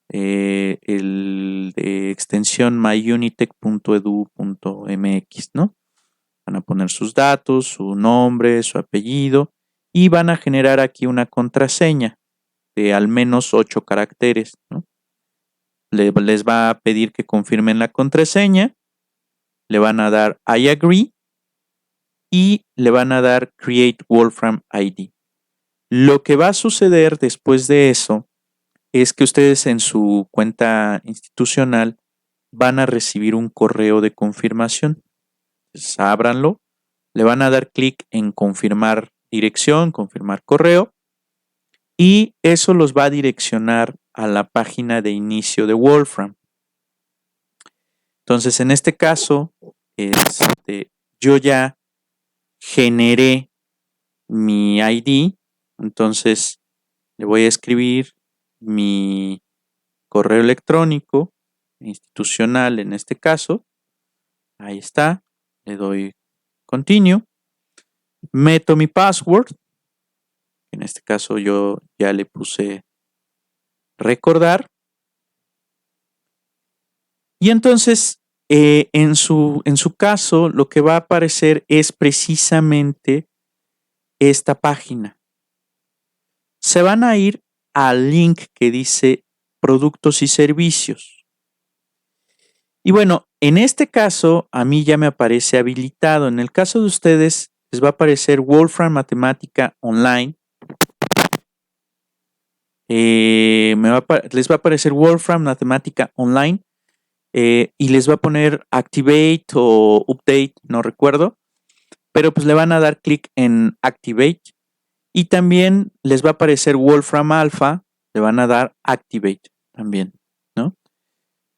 el de extensión myunitech.edu.mx, ¿no? Van a poner sus datos, su nombre, su apellido y van a generar aquí una contraseña de al menos 8 caracteres, ¿no? Les va a pedir que confirmen la contraseña, le van a dar I agree y le van a dar Create Wolfram ID. Lo que va a suceder después de eso es que ustedes en su cuenta institucional van a recibir un correo de confirmación. Entonces, ábranlo, le van a dar clic en confirmar dirección, confirmar correo, y eso los va a direccionar a la página de inicio de Wolfram. Entonces, en este caso, yo ya generé mi ID, entonces le voy a escribir mi correo electrónico institucional en este caso. Ahí está, le doy continue, meto mi password, en este caso yo ya le puse recordar, y entonces en su caso lo que va a aparecer es precisamente esta página. Se van a ir al link que dice productos y servicios. Y bueno, en este caso a mí ya me aparece habilitado. En el caso de ustedes les va a aparecer Wolfram Matemática Online. Les va a aparecer Wolfram Matemática Online y les va a poner Activate o Update, no recuerdo, pero pues le van a dar clic en Activate y también les va a aparecer Wolfram Alpha, le van a dar Activate también, ¿no?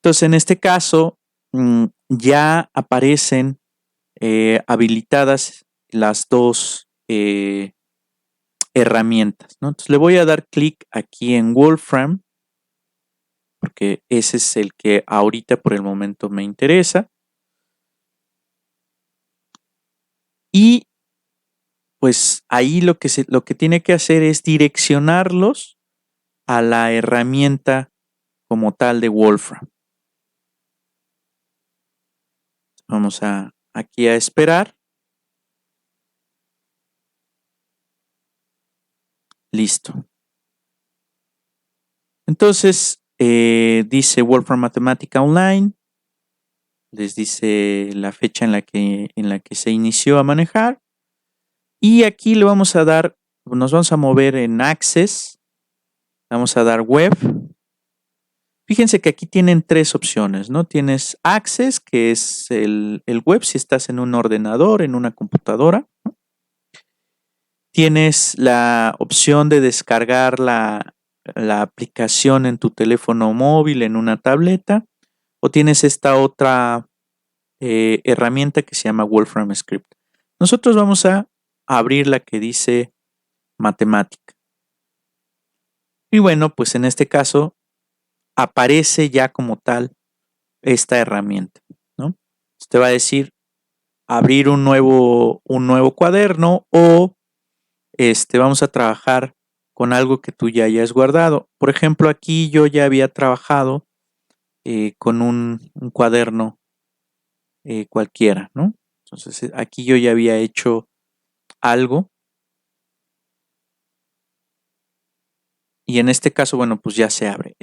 Entonces en este caso ya aparecen habilitadas las dos herramientas, ¿no? Entonces le voy a dar clic aquí en Wolfram, porque ese es el que ahorita por el momento me interesa. Y pues ahí lo que tiene que hacer es direccionarlos a la herramienta como tal de Wolfram. Vamos aquí a esperar. Listo. Entonces, dice Wolfram Matemática Online. Les dice la fecha en la que se inició a manejar. Y aquí le vamos a dar, nos vamos a mover en Access. Vamos a dar Web. Fíjense que aquí tienen tres opciones, ¿no? Tienes Access, que es el web si estás en un ordenador, en una computadora, ¿no? Tienes la opción de descargar la aplicación en tu teléfono móvil, en una tableta, o tienes esta otra herramienta que se llama Wolfram Script. Nosotros vamos a abrir la que dice matemática. Y bueno, pues en este caso aparece ya como tal esta herramienta, ¿no? Te va a decir abrir un nuevo cuaderno o vamos a trabajar con algo que tú ya hayas guardado. Por ejemplo, aquí yo ya había trabajado con un cuaderno cualquiera, ¿no? Entonces aquí yo ya había hecho algo y en este caso, bueno, pues ya se abre.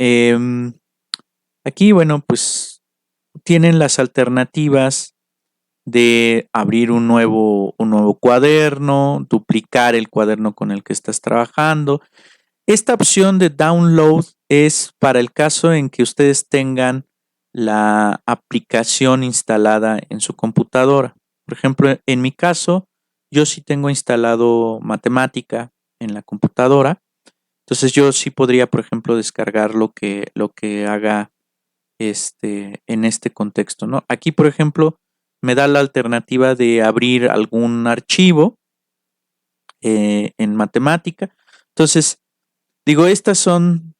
Aquí, bueno, pues tienen las alternativas de abrir un nuevo cuaderno, duplicar el cuaderno con el que estás trabajando. Esta opción de download es para el caso en que ustedes tengan la aplicación instalada en su computadora. Por ejemplo, en mi caso, yo sí tengo instalado matemática en la computadora. Entonces yo sí podría, por ejemplo, descargar lo que haga en este contexto, ¿no? Aquí, por ejemplo, me da la alternativa de abrir algún archivo en matemática. Entonces, digo, estas son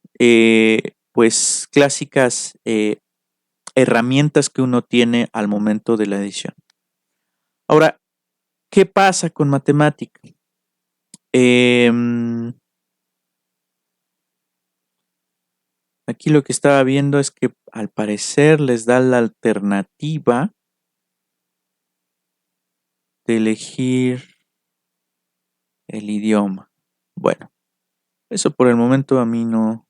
pues clásicas herramientas que uno tiene al momento de la edición. Ahora, ¿qué pasa con matemática? Aquí lo que estaba viendo es que al parecer les da la alternativa de elegir el idioma. Bueno, eso por el momento a mí no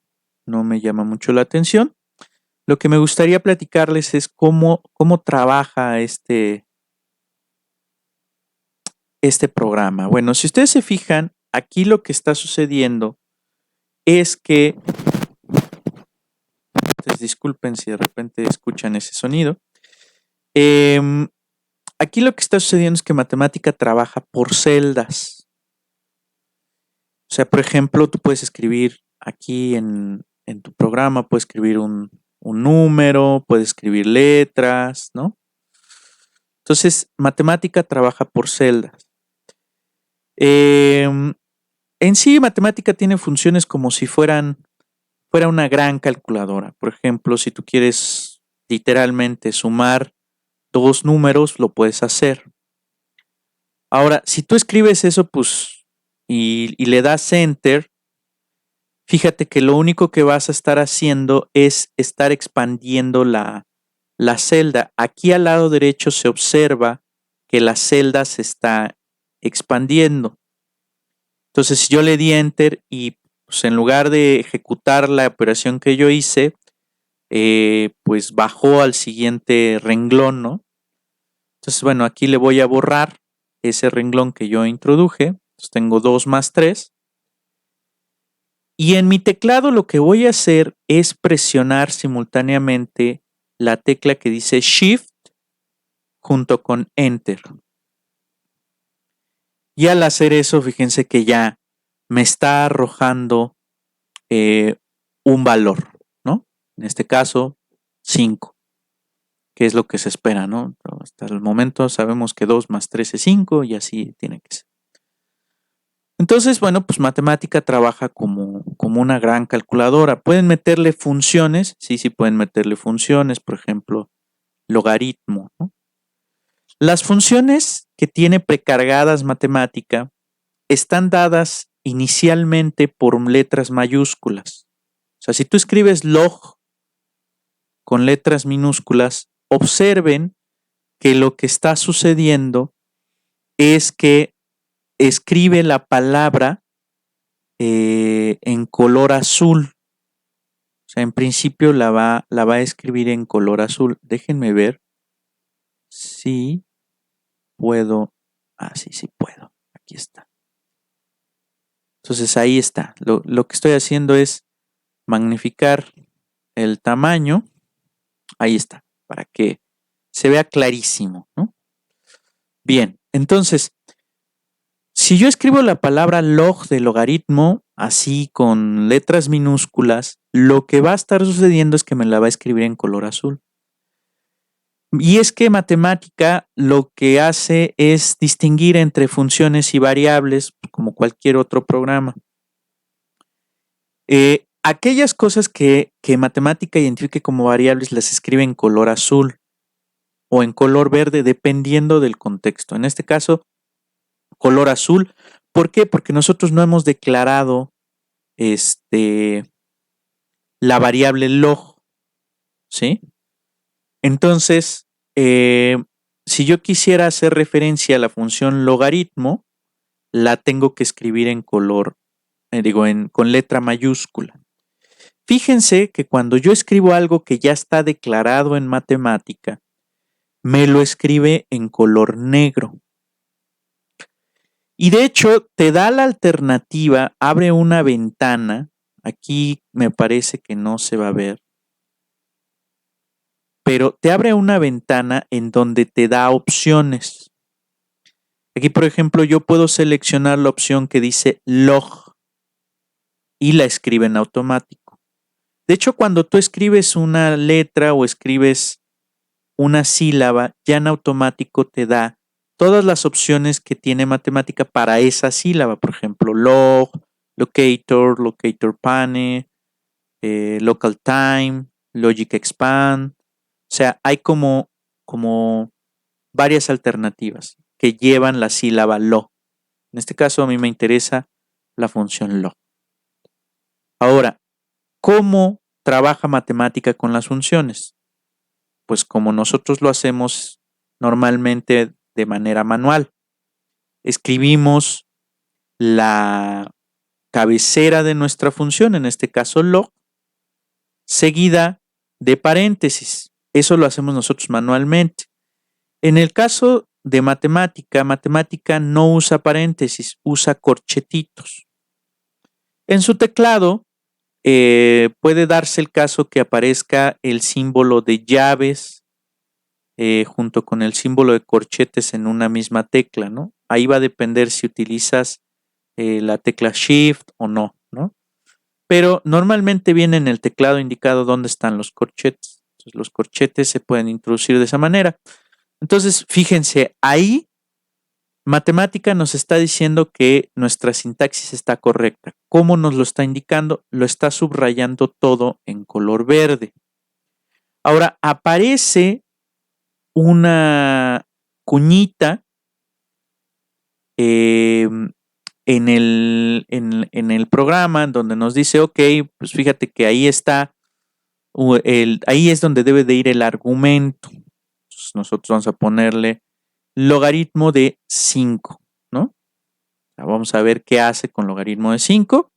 me llama mucho la atención. Lo que me gustaría platicarles es cómo trabaja este programa. Bueno, si ustedes se fijan, aquí lo que está sucediendo es que disculpen si de repente escuchan ese sonido. Aquí lo que está sucediendo es que matemática trabaja por celdas. O sea, por ejemplo, tú puedes escribir aquí en tu programa, puedes escribir un número, puedes escribir letras, ¿no? Entonces, matemática trabaja por celdas. En sí, matemática tiene funciones como si fuera una gran calculadora. Por ejemplo, si tú quieres literalmente sumar dos números, lo puedes hacer. Ahora, si tú escribes eso, pues, y le das enter, fíjate que lo único que vas a estar haciendo es estar expandiendo la celda. Aquí al lado derecho se observa que la celda se está expandiendo. Entonces, si yo le di enter y pues, en lugar de ejecutar la operación que yo hice, pues bajó al siguiente renglón, ¿no? Entonces, bueno, aquí le voy a borrar ese renglón que yo introduje. Entonces, tengo 2 más 3. Y en mi teclado lo que voy a hacer es presionar simultáneamente la tecla que dice Shift junto con Enter. Y al hacer eso, fíjense que ya me está arrojando un valor, ¿no? En este caso, 5, que es lo que se espera, ¿no? Hasta el momento sabemos que 2 más 3 es 5 y así tiene que ser. Entonces, bueno, pues matemática trabaja como una gran calculadora. ¿Pueden meterle funciones? Sí, pueden meterle funciones, por ejemplo, logaritmo, ¿no? Las funciones que tiene precargadas matemática están dadas inicialmente por letras mayúsculas. O sea, si tú escribes log con letras minúsculas, observen que lo que está sucediendo es que escribe la palabra en color azul. O sea, en principio la va a escribir en color azul. Déjenme ver si puedo. Ah, sí puedo. Aquí está. Entonces ahí está. Lo que estoy haciendo es magnificar el tamaño. Ahí está, para que se vea clarísimo, ¿no? Bien, entonces, si yo escribo la palabra log de logaritmo así con letras minúsculas, lo que va a estar sucediendo es que me la va a escribir en color azul. Y es que matemática lo que hace es distinguir entre funciones y variables como cualquier otro programa. Aquellas cosas que matemática identifique como variables las escribe en color azul o en color verde dependiendo del contexto. En este caso, color azul. ¿Por qué? Porque nosotros no hemos declarado la variable log, ¿sí? Entonces, si yo quisiera hacer referencia a la función logaritmo, la tengo que escribir en color, con letra mayúscula. Fíjense que cuando yo escribo algo que ya está declarado en matemática, me lo escribe en color negro. Y de hecho, te da la alternativa, abre una ventana. Aquí me parece que no se va a ver. Pero te abre una ventana en donde te da opciones. Aquí, por ejemplo, yo puedo seleccionar la opción que dice log y la escribe en automático. De hecho, cuando tú escribes una letra o escribes una sílaba, ya en automático te da todas las opciones que tiene matemática para esa sílaba. Por ejemplo, log, locator pane, local time, logic expand. O sea, hay como varias alternativas que llevan la sílaba lo. En este caso a mí me interesa la función lo. Ahora, ¿cómo trabaja matemática con las funciones? Pues como nosotros lo hacemos normalmente de manera manual. Escribimos la cabecera de nuestra función, en este caso log, seguida de paréntesis. Eso lo hacemos nosotros manualmente. En el caso de matemática no usa paréntesis, usa corchetitos. En su teclado puede darse el caso que aparezca el símbolo de llaves junto con el símbolo de corchetes en una misma tecla, ¿no? Ahí va a depender si utilizas la tecla Shift o no, ¿no? Pero normalmente viene en el teclado indicado dónde están los corchetes. Entonces, los corchetes se pueden introducir de esa manera. Entonces, fíjense, ahí Matemática nos está diciendo que nuestra sintaxis está correcta. ¿Cómo nos lo está indicando? Lo está subrayando todo en color verde. Ahora, aparece una cuñita en el programa donde nos dice, ok, pues fíjate que ahí está, ahí es donde debe de ir el argumento. Entonces nosotros vamos a ponerle logaritmo de 5, ¿no? Vamos a ver qué hace con logaritmo de 5.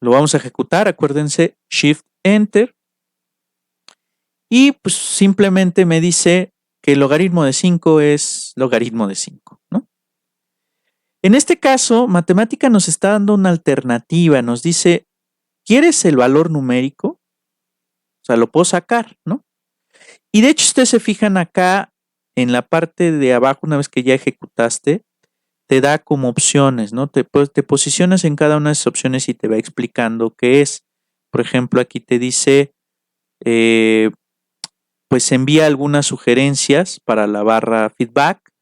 Lo vamos a ejecutar, acuérdense, Shift Enter. Y pues simplemente me dice que el logaritmo de 5 es logaritmo de 5, ¿no? En este caso, Matemática nos está dando una alternativa. Nos dice, ¿quieres el valor numérico? O sea, lo puedo sacar, ¿no? Y de hecho, ustedes se fijan acá en la parte de abajo, una vez que ya ejecutaste, te da como opciones, ¿no? Te posicionas en cada una de esas opciones y te va explicando qué es. Por ejemplo, aquí te dice, pues envía algunas sugerencias para la barra feedback.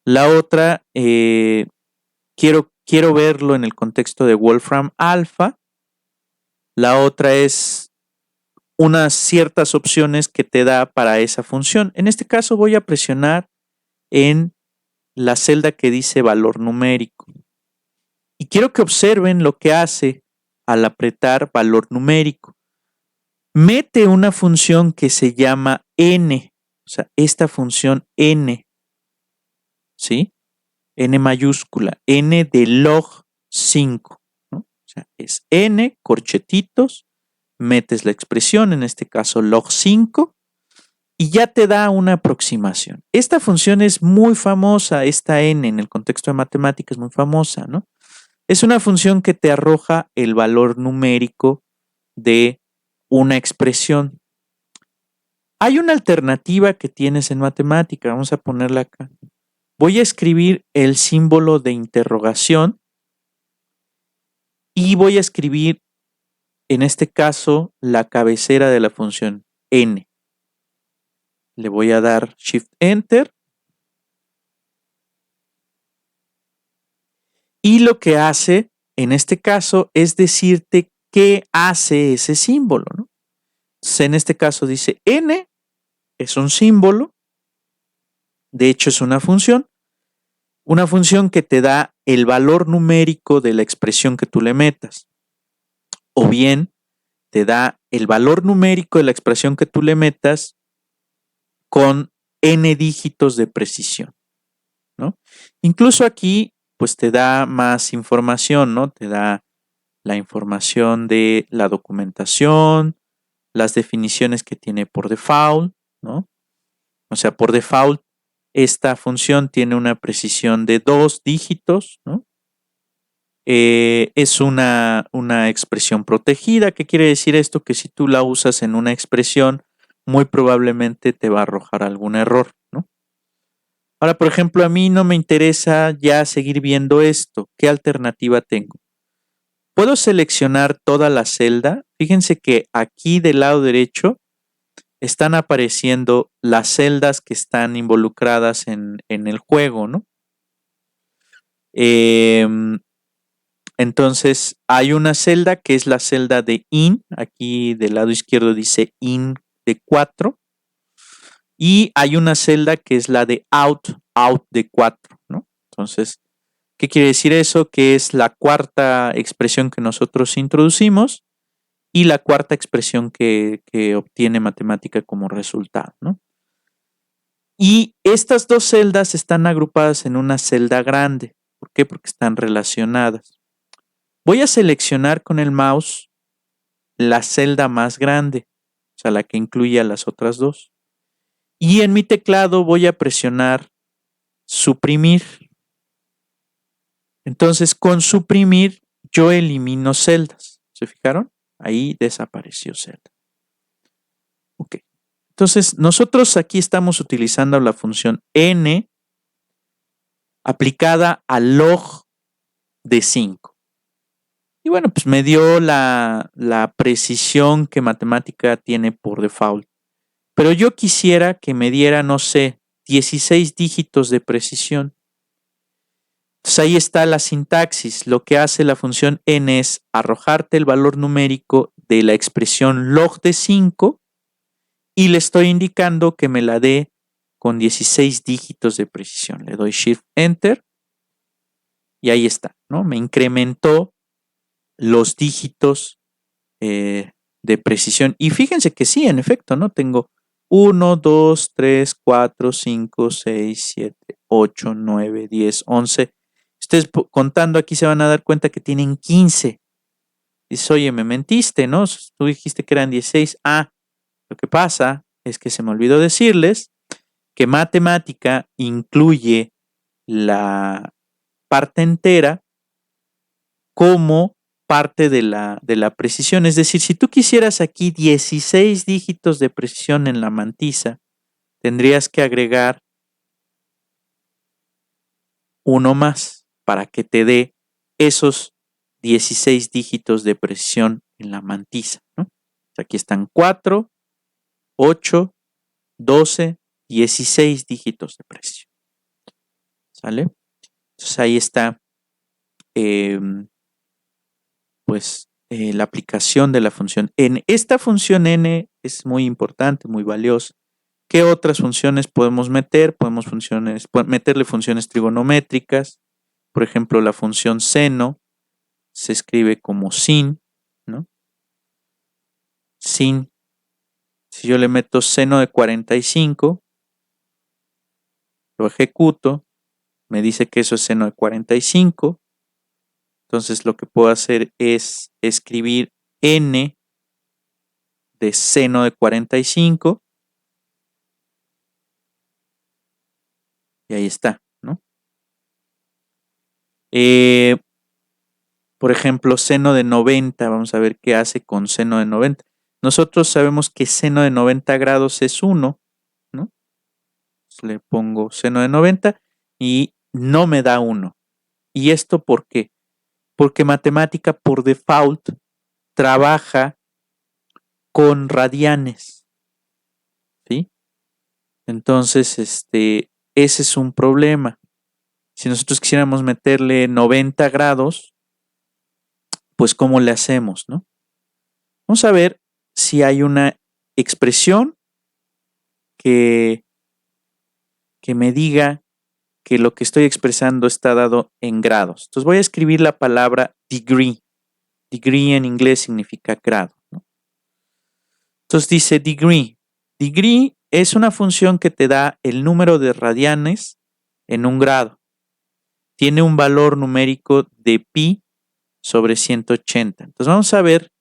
La otra, quiero verlo en el contexto de Wolfram Alpha. La otra es unas ciertas opciones que te da para esa función. En este caso voy a presionar en la celda que dice valor numérico. Y quiero que observen lo que hace al apretar valor numérico. Mete una función que se llama n, o sea, esta función n, ¿sí? N mayúscula, n de log 5, ¿no? O sea, es n, corchetitos, metes la expresión, en este caso log 5, y ya te da una aproximación. Esta función es muy famosa, esta n en el contexto de matemáticas es muy famosa, ¿no? Es una función que te arroja el valor numérico de una expresión. Hay una alternativa que tienes en matemática, vamos a ponerla acá. Voy a escribir el símbolo de interrogación y voy a escribir, en este caso, la cabecera de la función n. Le voy a dar Shift Enter. Y lo que hace, en este caso, es decirte qué hace ese símbolo, ¿no? Entonces, en este caso dice n es un símbolo, de hecho es una función que te da el valor numérico de la expresión que tú le metas. O bien te da el valor numérico de la expresión que tú le metas con n dígitos de precisión, ¿no? Incluso aquí, pues te da más información, ¿no? Te da la información de la documentación, las definiciones que tiene por default, ¿no? O sea, por default, esta función tiene una precisión de 2 dígitos, ¿no? Es una expresión protegida. ¿Qué quiere decir esto? Que si tú la usas en una expresión, muy probablemente te va a arrojar algún error, ¿no? Ahora, por ejemplo, a mí no me interesa ya seguir viendo esto. ¿Qué alternativa tengo? Puedo seleccionar toda la celda. Fíjense que aquí del lado derecho están apareciendo las celdas que están involucradas en el juego, ¿no? Entonces, hay una celda que es la celda de in. Aquí del lado izquierdo dice in de 4. Y hay una celda que es la de out de 4, ¿no? Entonces, ¿qué quiere decir eso? Que es la cuarta expresión que nosotros introducimos y la cuarta expresión que obtiene matemática como resultado, ¿no? Y estas dos celdas están agrupadas en una celda grande. ¿Por qué? Porque están relacionadas. Voy a seleccionar con el mouse la celda más grande, o sea, la que incluye a las otras dos. Y en mi teclado voy a presionar suprimir. Entonces, con suprimir, yo elimino celdas. ¿Se fijaron? Ahí desapareció celda. Ok. Entonces, nosotros aquí estamos utilizando la función n aplicada al log de 5. Y bueno, pues me dio la precisión que matemática tiene por default. Pero yo quisiera que me diera, no sé, 16 dígitos de precisión. Entonces ahí está la sintaxis. Lo que hace la función n es arrojarte el valor numérico de la expresión log de 5 y le estoy indicando que me la dé con 16 dígitos de precisión. Le doy Shift Enter y ahí está, ¿no? Me incrementó los dígitos de precisión. Y fíjense que sí, en efecto, ¿no? Tengo 1, 2, 3, 4, 5, 6, 7, 8, 9, 10, 11. Ustedes contando aquí se van a dar cuenta que tienen 15. Dices, oye, me mentiste, ¿no? Tú dijiste que eran 16. Ah, lo que pasa es que se me olvidó decirles que matemática incluye la parte entera como parte de la precisión. Es decir, si tú quisieras aquí 16 dígitos de precisión en la mantisa, tendrías que agregar uno más para que te dé esos 16 dígitos de precisión en la mantisa, ¿no? Aquí están 4, 8, 12, 16 dígitos de precisión. ¿Sale? Entonces ahí está la aplicación de la función n. Esta función n es muy importante, muy valiosa. ¿Qué otras funciones podemos meter? Podemos meterle funciones trigonométricas. Por ejemplo, la función seno se escribe como sin, ¿no? Sin. Si yo le meto seno de 45, lo ejecuto, me dice que eso es seno de 45. Entonces lo que puedo hacer es escribir n de seno de 45 y ahí está, ¿no? Por ejemplo, seno de 90, vamos a ver qué hace con seno de 90. Nosotros sabemos que seno de 90 grados es 1, ¿no? Entonces le pongo seno de 90 y no me da 1. ¿Y esto por qué? Porque matemática por default trabaja con radianes, ¿sí? Entonces, ese es un problema. Si nosotros quisiéramos meterle 90 grados, pues ¿cómo le hacemos, no? Vamos a ver si hay una expresión que me diga que lo que estoy expresando está dado en grados. Entonces voy a escribir la palabra degree. Degree en inglés significa grado, ¿no? Entonces dice degree. Degree es una función que te da el número de radianes en un grado. Tiene un valor numérico de pi sobre 180. Entonces vamos a ver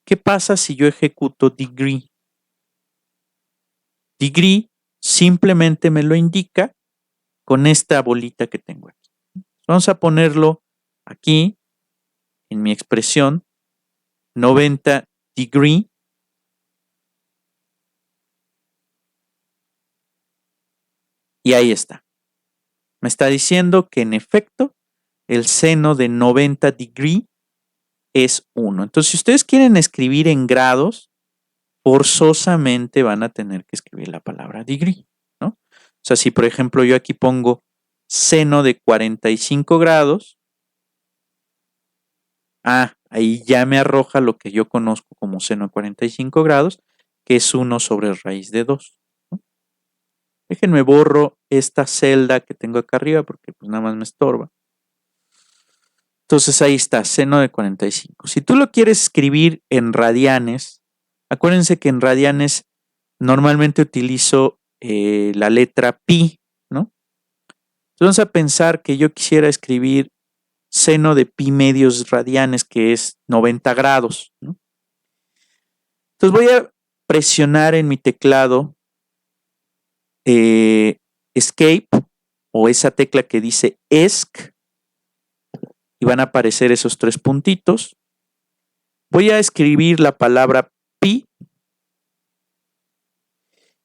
qué pasa si yo ejecuto degree. Degree simplemente me lo indica con esta bolita que tengo aquí. Vamos a ponerlo aquí en mi expresión 90 degree y ahí está. Me está diciendo que en efecto el seno de 90 degree es 1. Entonces, si ustedes quieren escribir en grados, forzosamente van a tener que escribir la palabra degree, ¿no? O sea, si por ejemplo yo aquí pongo seno de 45 grados, ahí ya me arroja lo que yo conozco como seno de 45 grados, que es 1 sobre raíz de 2. ¿No? Déjenme borro esta celda que tengo acá arriba porque pues nada más me estorba. Entonces ahí está, seno de 45. Si tú lo quieres escribir en radianes, acuérdense que en radianes normalmente utilizo la letra pi, ¿no? Entonces vamos a pensar que yo quisiera escribir seno de pi medios radianes, que es 90 grados, ¿no? Entonces voy a presionar en mi teclado Escape o esa tecla que dice ESC y van a aparecer esos 3 puntitos. Voy a escribir la palabra pi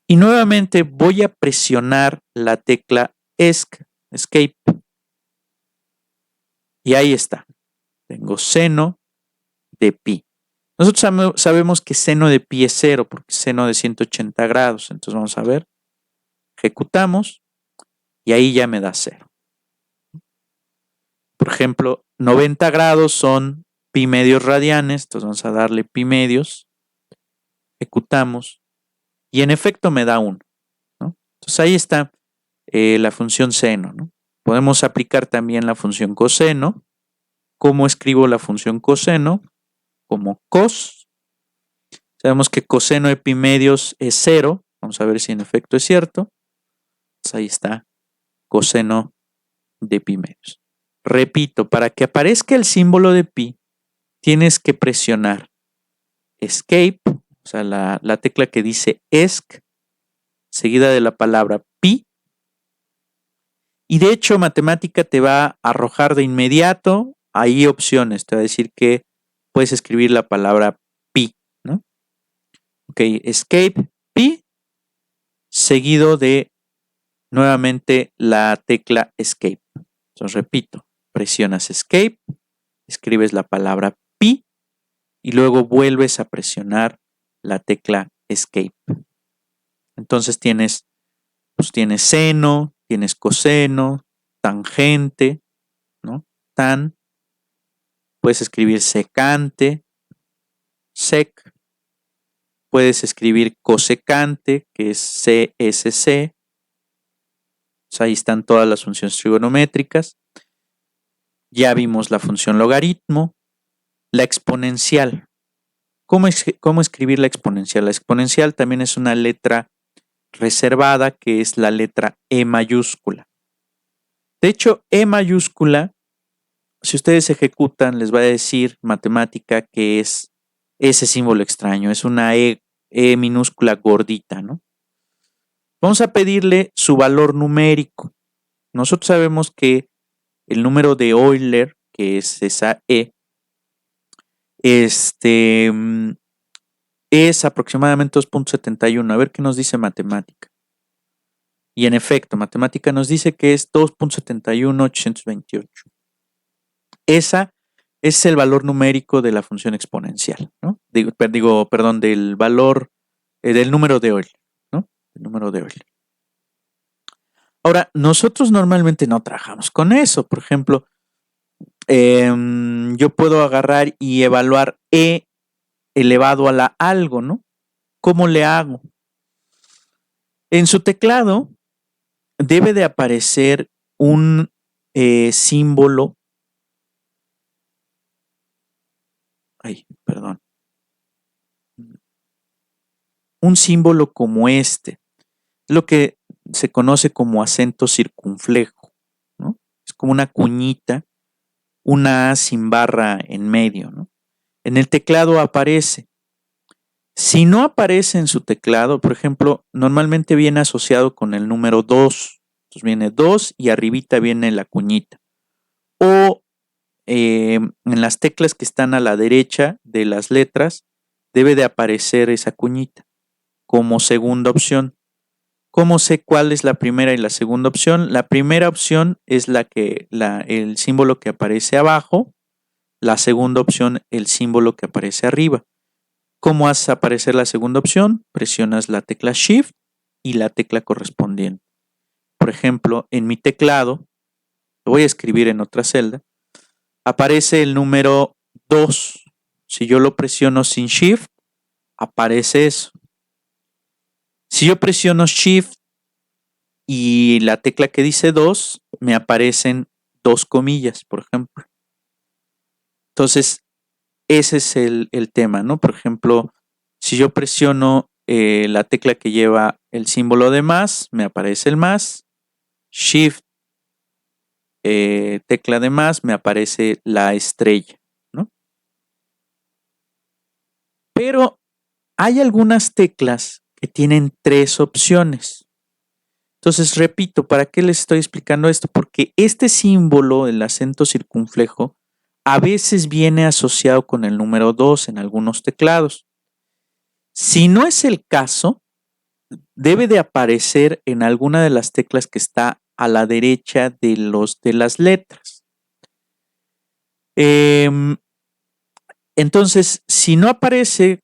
y nuevamente voy a presionar la tecla Escape. Y ahí está. Tengo seno de pi. Nosotros sabemos que seno de pi es 0 porque es seno de 180 grados. Entonces vamos a ver. Ejecutamos y ahí ya me da 0. Por ejemplo, 90 grados son pi medios radianes. Entonces vamos a darle pi medios. Ejecutamos y en efecto me da 1. ¿no? Entonces ahí está la función seno. ¿no? Podemos aplicar también la función coseno. ¿Cómo escribo la función coseno? Como cos. Sabemos que coseno de pi medios es 0. Vamos a ver si en efecto es cierto. Pues ahí está, coseno de pi medios. Repito, para que aparezca el símbolo de pi, tienes que presionar Escape, o sea, la tecla que dice ESC, seguida de la palabra pi. Y de hecho, matemática te va a arrojar de inmediato ahí opciones. Te va a decir que puedes escribir la palabra pi, ¿no? Ok, Escape, pi, seguido de nuevamente la tecla Escape. Entonces repito, presionas Escape, escribes la palabra pi y luego vuelves a presionar la tecla Escape. Entonces tienes seno, tienes coseno, tangente, ¿no? Tan, puedes escribir secante, sec, puedes escribir cosecante, que es CSC. Ahí están todas las funciones trigonométricas. Ya vimos la función logaritmo, la exponencial. ¿Cómo escribir la exponencial? La exponencial también es una letra reservada que es la letra E mayúscula. De hecho, E mayúscula, si ustedes ejecutan, les va a decir matemática que es ese símbolo extraño, es una E minúscula gordita, ¿no? Vamos a pedirle su valor numérico. Nosotros sabemos que el número de Euler, que es esa E, es aproximadamente 2.71. A ver qué nos dice matemática. Y en efecto, matemática nos dice que es 2.71828. Esa es el valor numérico de la función exponencial, ¿no? Perdón, del valor del número de Euler, ¿no? El número de Euler. Ahora, nosotros normalmente no trabajamos con eso. Por ejemplo, yo puedo agarrar y evaluar E elevado a la algo, ¿no? ¿Cómo le hago? En su teclado debe de aparecer un símbolo. Perdón. Un símbolo como este. Es lo que se conoce como acento circunflejo, ¿no? Es como una cuñita, una A sin barra en medio, ¿no? En el teclado aparece. Si no aparece en su teclado, por ejemplo, normalmente viene asociado con el número 2. Entonces viene 2 y arribita viene la cuñita. O en las teclas que están a la derecha de las letras, debe de aparecer esa cuñita como segunda opción. ¿Cómo sé cuál es la primera y la segunda opción? La primera opción es el símbolo que aparece abajo. La segunda opción, el símbolo que aparece arriba. ¿Cómo haces aparecer la segunda opción? Presionas la tecla Shift y la tecla correspondiente. Por ejemplo, en mi teclado, lo voy a escribir en otra celda, aparece el número 2. Si yo lo presiono sin Shift, aparece eso. Si yo presiono Shift y la tecla que dice 2, me aparecen 2 comillas, por ejemplo. Entonces, ese es el tema, ¿no? Por ejemplo, si yo presiono la tecla que lleva el símbolo de más, me aparece el más. Shift, tecla de más, me aparece la estrella, ¿no? Pero hay algunas teclas que tienen 3 opciones. Entonces, repito, ¿para qué les estoy explicando esto? Porque este símbolo, el acento circunflejo, a veces viene asociado con el número 2 en algunos teclados. Si no es el caso, debe de aparecer en alguna de las teclas que está a la derecha de las letras. Entonces, si no aparece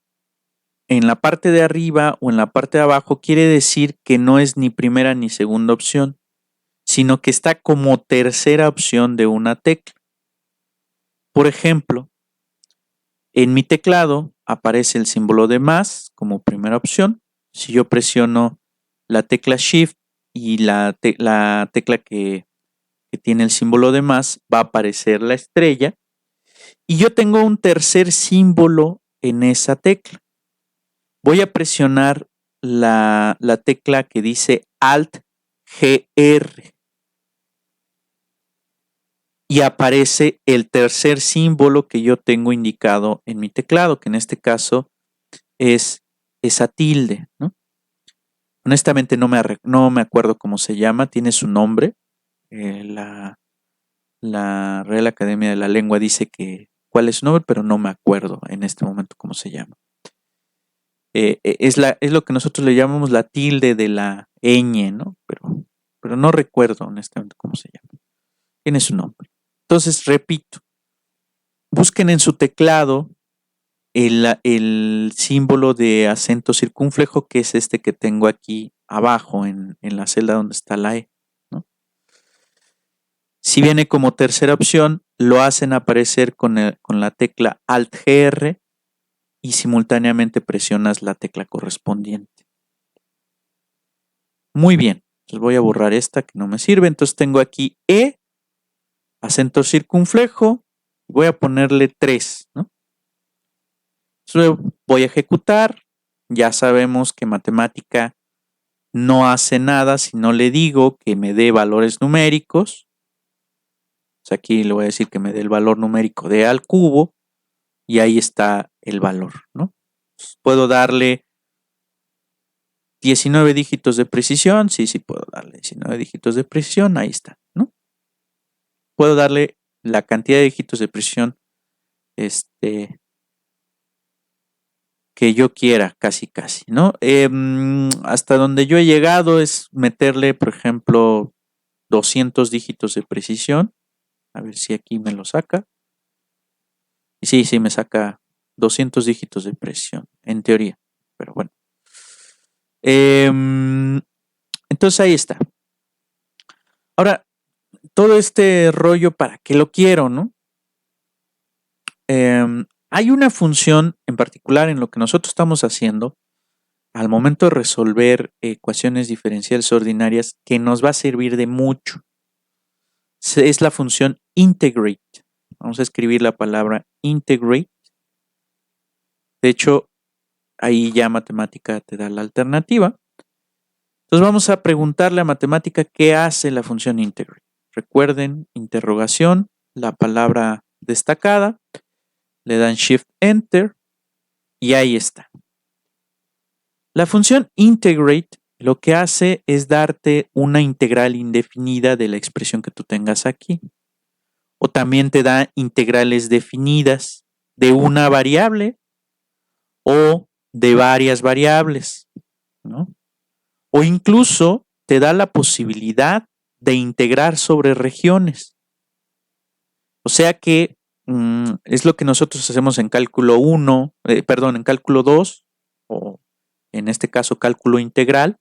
en la parte de arriba o en la parte de abajo, quiere decir que no es ni primera ni segunda opción, sino que está como tercera opción de una tecla. Por ejemplo, en mi teclado aparece el símbolo de más como primera opción. Si yo presiono la tecla Shift y la tecla que tiene el símbolo de más, va a aparecer la estrella. Y yo tengo un tercer símbolo en esa tecla. Voy a presionar la tecla que dice Alt GR. Y aparece el tercer símbolo que yo tengo indicado en mi teclado, que en este caso es esa tilde, ¿no? Honestamente no me acuerdo cómo se llama, tiene su nombre. La Real Academia de la Lengua dice cuál es su nombre, pero no me acuerdo en este momento cómo se llama. Es lo que nosotros le llamamos la tilde de la ñ, ¿no? Pero no recuerdo honestamente cómo se llama. Tiene su nombre. Entonces, repito, busquen en su teclado el símbolo de acento circunflejo, que es este que tengo aquí abajo en la celda donde está la E, ¿no? Si viene como tercera opción, lo hacen aparecer con la tecla Alt GR y simultáneamente presionas la tecla correspondiente. Muy bien, entonces voy a borrar esta que no me sirve. Entonces tengo aquí E, acento circunflejo, voy a ponerle 3, ¿no? Entonces voy a ejecutar. Ya sabemos que matemática no hace nada si no le digo que me dé valores numéricos. Pues aquí le voy a decir que me dé el valor numérico de A al cubo y ahí está el valor, ¿no? Pues puedo darle 19 dígitos de precisión. Sí, puedo darle 19 dígitos de precisión. Ahí está, ¿no? Puedo darle la cantidad de dígitos de precisión que yo quiera, casi, ¿no? Hasta donde yo he llegado es meterle, por ejemplo, 200 dígitos de precisión. A ver si aquí me lo saca. Y sí, me saca 200 dígitos de precisión, en teoría. Pero bueno. Entonces ahí está. Ahora, todo este rollo, ¿para qué lo quiero, no? Hay una función en particular en lo que nosotros estamos haciendo al momento de resolver ecuaciones diferenciales ordinarias que nos va a servir de mucho. Es la función integrate. Vamos a escribir la palabra integrate. De hecho, ahí ya matemática te da la alternativa. Entonces vamos a preguntarle a matemática qué hace la función integrate. Recuerden, interrogación, la palabra destacada, le dan Shift Enter y ahí está. La función integrate lo que hace es darte una integral indefinida de la expresión que tú tengas aquí. O también te da integrales definidas de una variable o de varias variables, ¿no? O incluso te da la posibilidad de integrar sobre regiones. O sea que es lo que nosotros hacemos en cálculo 1, en cálculo 2, o en este caso cálculo integral,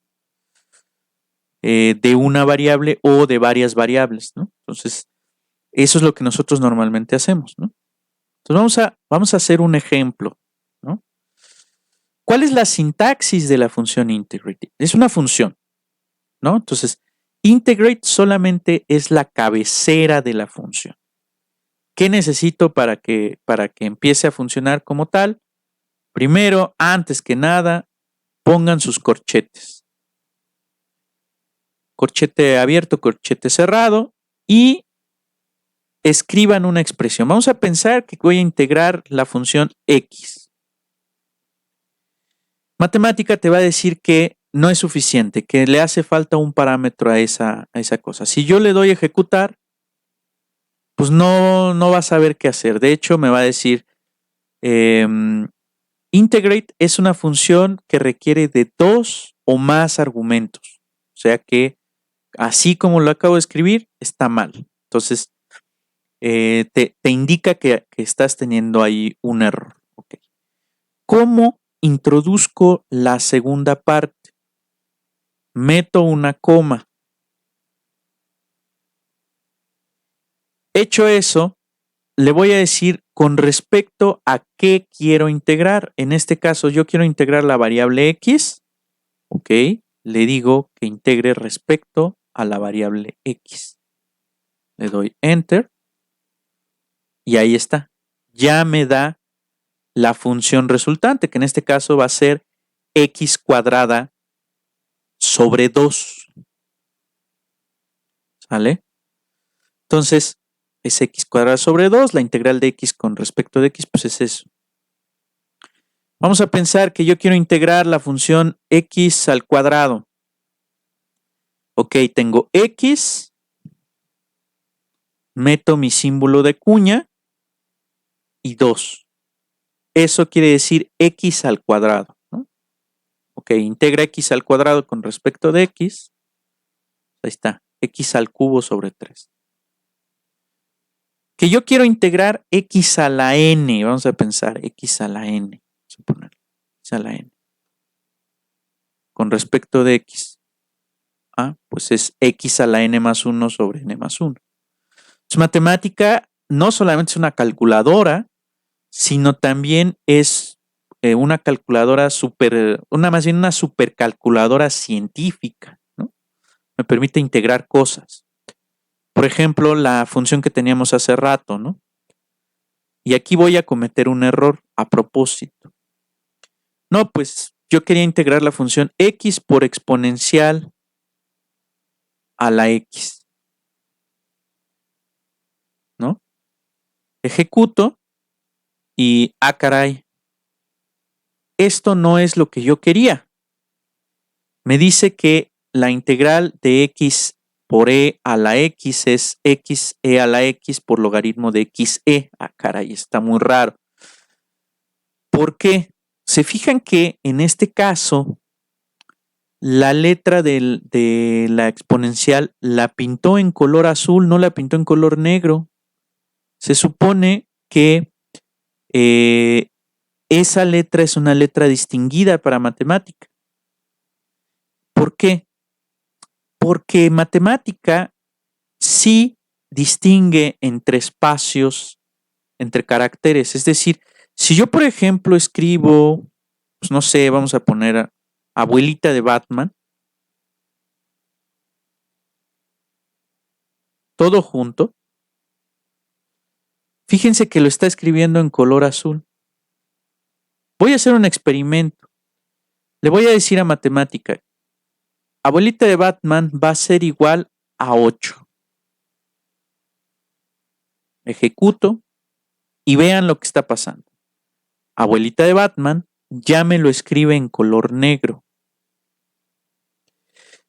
de una variable o de varias variables, ¿no? Entonces, eso es lo que nosotros normalmente hacemos, ¿no? Entonces vamos a hacer un ejemplo, ¿no? ¿Cuál es la sintaxis de la función integrate? Es una función, ¿no? Entonces, integrate solamente es la cabecera de la función. ¿Qué necesito para que empiece a funcionar como tal? Primero, antes que nada, pongan sus corchetes. Corchete abierto, corchete cerrado y escriban una expresión. Vamos a pensar que voy a integrar la función x. Matemática te va a decir que no es suficiente, que le hace falta un parámetro a esa cosa. Si yo le doy a ejecutar, pues no va a saber qué hacer. De hecho, me va a decir, integrate es una función que requiere de 2 o más argumentos. O sea que, así como lo acabo de escribir, está mal. Entonces, te indica que estás teniendo ahí un error. Okay. ¿Cómo introduzco la segunda parte? Meto una coma. Hecho eso, le voy a decir con respecto a qué quiero integrar. En este caso, yo quiero integrar la variable x. Ok, le digo que integre respecto a la variable x. Le doy enter. Y ahí está. Ya me da la función resultante, que en este caso va a ser x cuadrada sobre 2. ¿Sale? Entonces, es x cuadrada sobre 2. La integral de x con respecto de x, pues es eso. Vamos a pensar que yo quiero integrar la función x al cuadrado. Ok, tengo x, meto mi símbolo de cuña y 2. Eso quiere decir x al cuadrado, ¿no? Ok, integra x al cuadrado con respecto de x. Ahí está, x al cubo sobre 3. Que yo quiero integrar x a la n. Vamos a pensar x a la n. Vamos a poner x a la n. Con respecto de x. Pues es x a la n más 1 sobre n más 1. Entonces, matemática no solamente es una calculadora, sino también es una calculadora más bien una supercalculadora científica, ¿no? Me permite integrar cosas. Por ejemplo, la función que teníamos hace rato, ¿no? Y aquí voy a cometer un error a propósito. No, pues yo quería integrar la función x por exponencial a la x, ¿no? Ejecuto y, caray, esto no es lo que yo quería. Me dice que la integral de x por e a la x es xe a la x por logaritmo de xe. Caray, está muy raro. ¿Por qué? Se fijan que en este caso la letra de la exponencial la pintó en color azul, no la pintó en color negro. Se supone que esa letra es una letra distinguida para matemática. ¿Por qué? Porque matemática sí distingue entre espacios, entre caracteres. Es decir, si yo, por ejemplo, escribo, pues no sé, vamos a poner abuelita de Batman, todo junto, fíjense que lo está escribiendo en color azul. Voy a hacer un experimento. Le voy a decir a matemática, abuelita de Batman va a ser igual a 8. Ejecuto y vean lo que está pasando. Abuelita de Batman ya me lo escribe en color negro.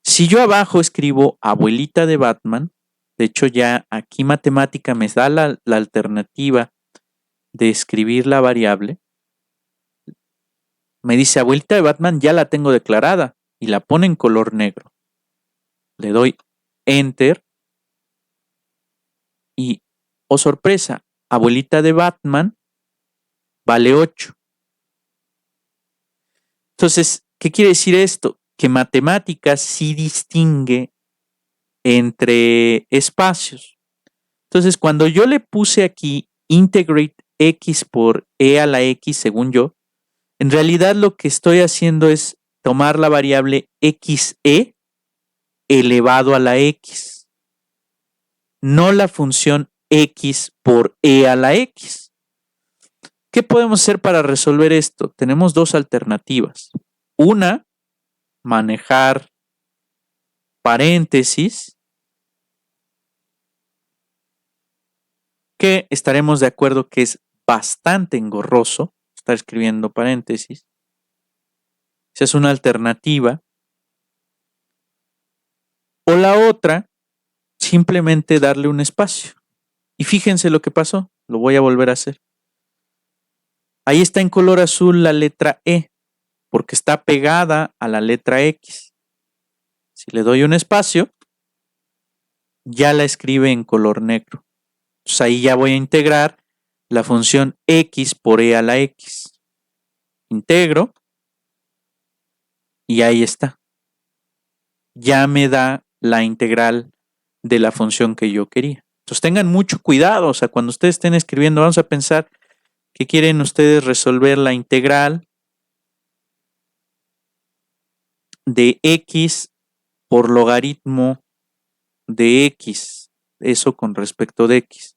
Si yo abajo escribo abuelita de Batman, de hecho ya aquí matemática me da la alternativa de escribir la variable, me dice abuelita de Batman ya la tengo declarada y la pone en color negro. Le doy enter y, oh sorpresa, abuelita de Batman vale 8. Entonces, ¿qué quiere decir esto? Que matemáticas sí distingue entre espacios. Entonces, cuando yo le puse aquí integrate x por e a la x, según yo, en realidad lo que estoy haciendo es tomar la variable xe elevado a la x, no la función x por e a la x. ¿Qué podemos hacer para resolver esto? Tenemos dos alternativas. Una, manejar paréntesis, que estaremos de acuerdo que es bastante engorroso estar escribiendo paréntesis. Esa es una alternativa. O la otra, simplemente darle un espacio Y fíjense lo que pasó. Lo voy a volver a hacer. Ahí está en color azul la letra E, porque está pegada a la letra X. Si le doy un espacio, ya la escribe en color negro. Entonces ahí ya voy a integrar la función X por E a la X. Integro y ahí está. Ya me da la integral de la función que yo quería. Entonces tengan mucho cuidado, o sea, cuando ustedes estén escribiendo, vamos a pensar que quieren ustedes resolver la integral de X por logaritmo de X, eso con respecto de X.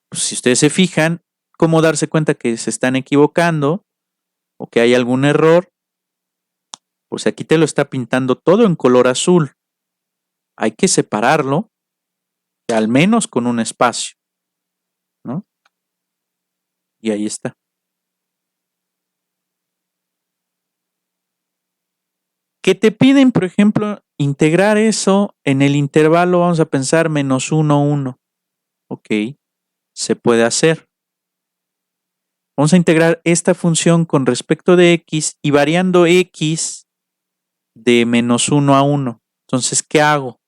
Pues si ustedes se fijan, cómo darse cuenta que se están equivocando o que hay algún error, pues aquí te lo está pintando todo en color azul. Hay que separarlo, al menos con un espacio, ¿no? Y ahí está. Que te piden, por ejemplo, integrar eso en el intervalo, vamos a pensar, menos 1, 1. Ok, se puede hacer. Vamos a integrar esta función con respecto de x y variando x de menos 1 a 1. Entonces, ¿qué hago?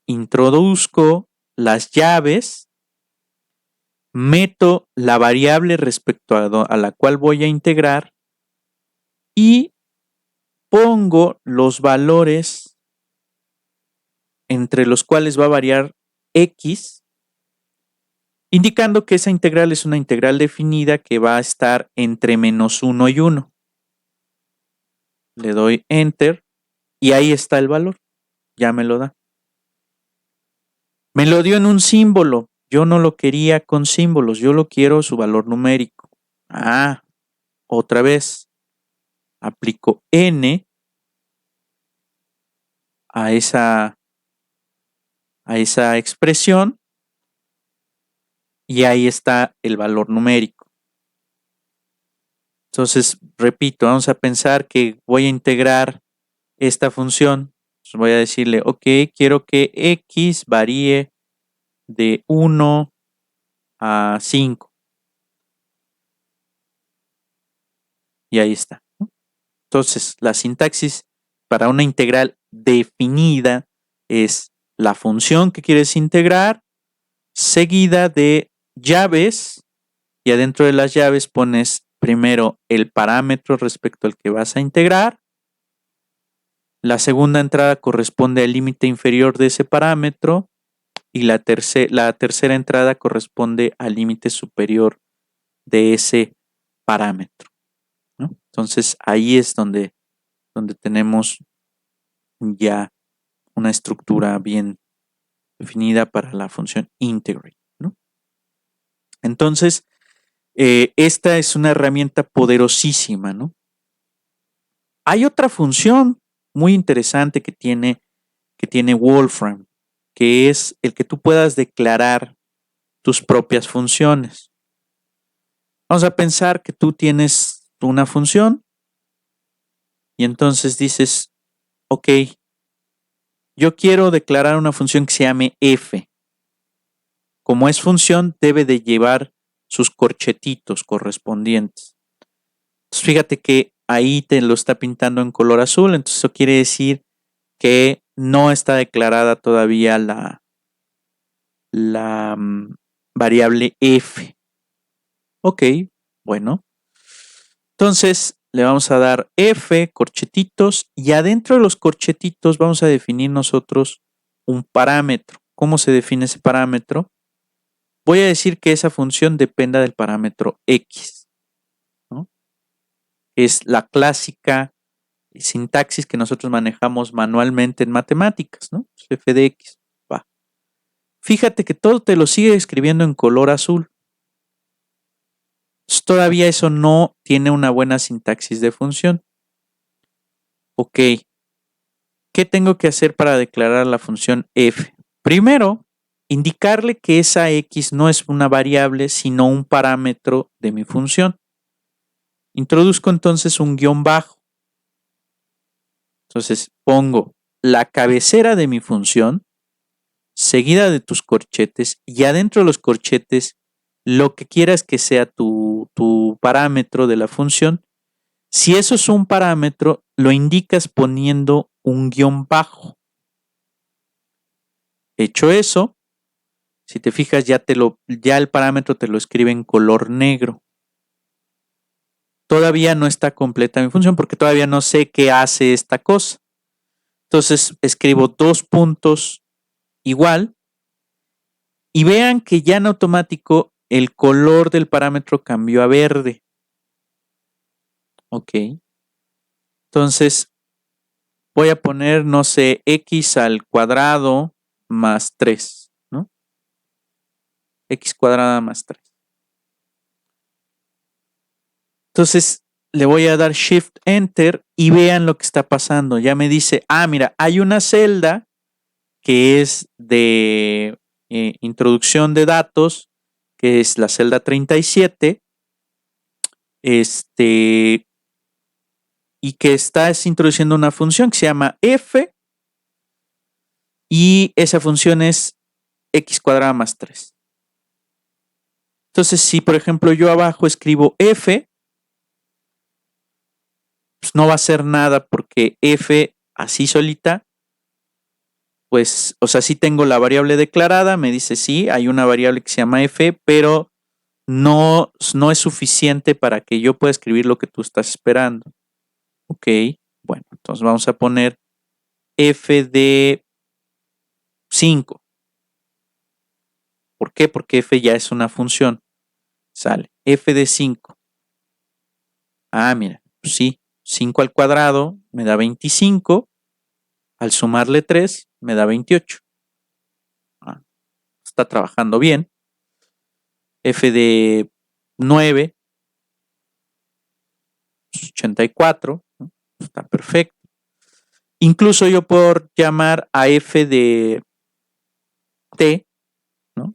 Introduzco las llaves, meto la variable respecto a la cual voy a integrar y pongo los valores entre los cuales va a variar x, indicando que esa integral es una integral definida que va a estar entre menos 1 y 1. Le doy Enter y ahí está el valor. Ya me lo da. Me lo dio en un símbolo. Yo no lo quería con símbolos. Yo lo quiero su valor numérico. Otra vez. Aplico N a esa expresión y ahí está el valor numérico. Entonces, repito, vamos a pensar que voy a integrar esta función. Entonces voy a decirle, ok, quiero que x varíe de 1 a 5. Y ahí está. Entonces, la sintaxis para una integral definida es la función que quieres integrar, seguida de llaves, y adentro de las llaves pones primero el parámetro respecto al que vas a integrar. La segunda entrada corresponde al límite inferior de ese parámetro y la tercera entrada corresponde al límite superior de ese parámetro, ¿no? Entonces ahí es donde tenemos ya una estructura bien definida para la función integrate, ¿no? Entonces, esta es una herramienta poderosísima, ¿no? Hay otra función muy interesante que tiene Wolfram, que es el que tú puedas declarar tus propias funciones. Vamos a pensar que tú tienes una función y entonces dices, ok, yo quiero declarar una función que se llame f. Como es función, debe de llevar sus corchetitos correspondientes. Entonces, fíjate que ahí te lo está pintando en color azul, entonces eso quiere decir que no está declarada todavía la variable f. Ok, bueno. Entonces le vamos a dar f, corchetitos, y adentro de los corchetitos vamos a definir nosotros un parámetro. ¿Cómo se define ese parámetro? Voy a decir que esa función dependa del parámetro x, ¿no? Es la clásica sintaxis que nosotros manejamos manualmente en matemáticas, ¿no? F de x. Va. Fíjate que todo te lo sigue escribiendo en color azul. Todavía eso no tiene una buena sintaxis de función. Ok. ¿Qué tengo que hacer para declarar la función f? Primero, indicarle que esa x no es una variable, sino un parámetro de mi función. Introduzco entonces un guión bajo. Entonces pongo la cabecera de mi función, seguida de tus corchetes y adentro de los corchetes lo que quieras que sea tu parámetro de la función. Si eso es un parámetro, lo indicas poniendo un guión bajo. Hecho eso, si te fijas, ya el parámetro te lo escribe en color negro. Todavía no está completa mi función porque todavía no sé qué hace esta cosa. Entonces escribo 2 puntos igual y vean que ya en automático el color del parámetro cambió a verde. Ok. Entonces voy a poner, no sé, x al cuadrado más 3, ¿no? X cuadrada más 3. Entonces le voy a dar Shift Enter y vean lo que está pasando. Ya me dice, mira, hay una celda que es de introducción de datos, que es la celda 37, y que estás introduciendo una función que se llama f, y esa función es x cuadrada más 3. Entonces, si por ejemplo yo abajo escribo f, pues no va a hacer nada porque f así solita, pues, o sea, sí tengo la variable declarada, me dice sí, hay una variable que se llama f, pero no es suficiente para que yo pueda escribir lo que tú estás esperando. Ok, bueno, entonces vamos a poner f de 5. ¿Por qué? Porque f ya es una función. Sale, f de 5. Mira, pues sí, 5 al cuadrado me da 25. Al sumarle 3 me da 28. Está trabajando bien. F de 9, 84. ¿No? Está perfecto. Incluso yo puedo llamar a f de t, ¿no?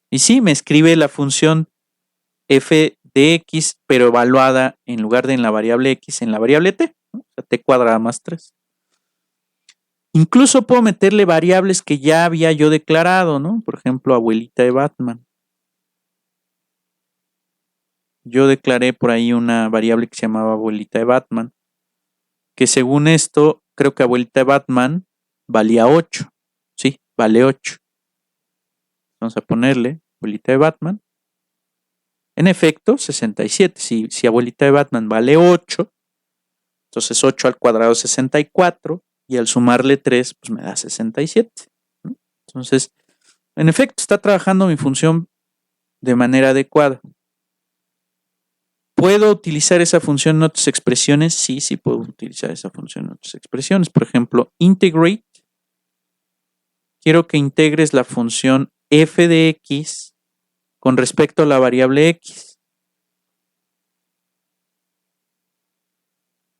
Y sí, me escribe la función f de x, pero evaluada en lugar de en la variable x, en la variable t, ¿no? O sea, t cuadrada más 3. Incluso puedo meterle variables que ya había yo declarado, ¿no? Por ejemplo, abuelita de Batman. Yo declaré por ahí una variable que se llamaba abuelita de Batman, que según esto, creo que abuelita de Batman valía 8. Sí, vale 8. Vamos a ponerle abuelita de Batman. En efecto, 67. Si abuelita de Batman vale 8, entonces 8 al cuadrado es 64 y al sumarle 3, pues me da 67. ¿No? Entonces, en efecto, está trabajando mi función de manera adecuada. ¿Puedo utilizar esa función en otras expresiones? Sí, sí puedo utilizar esa función en otras expresiones. Por ejemplo, integrate. Quiero que integres la función f de x con respecto a la variable x.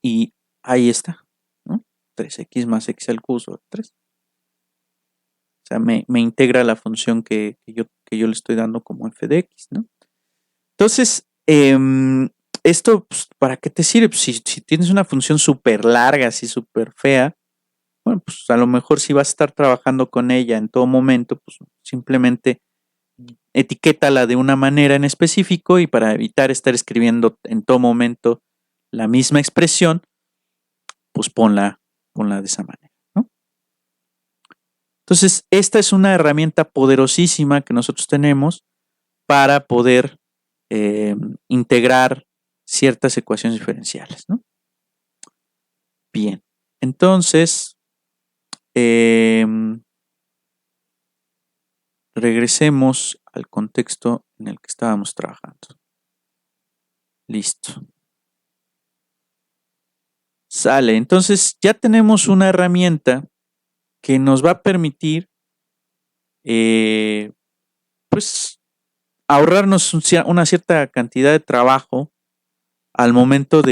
Y ahí está, ¿no? 3x más x al cubo 3. O sea, me integra la función que yo le estoy dando como f de x, ¿no? Entonces, esto, pues, ¿para qué te sirve? Pues, si tienes una función súper larga, así súper fea, bueno, pues a lo mejor si vas a estar trabajando con ella en todo momento, pues simplemente etiquétala de una manera en específico y para evitar estar escribiendo en todo momento la misma expresión, pues ponla de esa manera, ¿no? Entonces, esta es una herramienta poderosísima que nosotros tenemos para poder integrar ciertas ecuaciones diferenciales, ¿no? Bien, entonces, regresemos al contexto en el que estábamos trabajando. Listo. Sale, entonces ya tenemos una herramienta que nos va a permitir, pues, ahorrarnos una cierta cantidad de trabajo al momento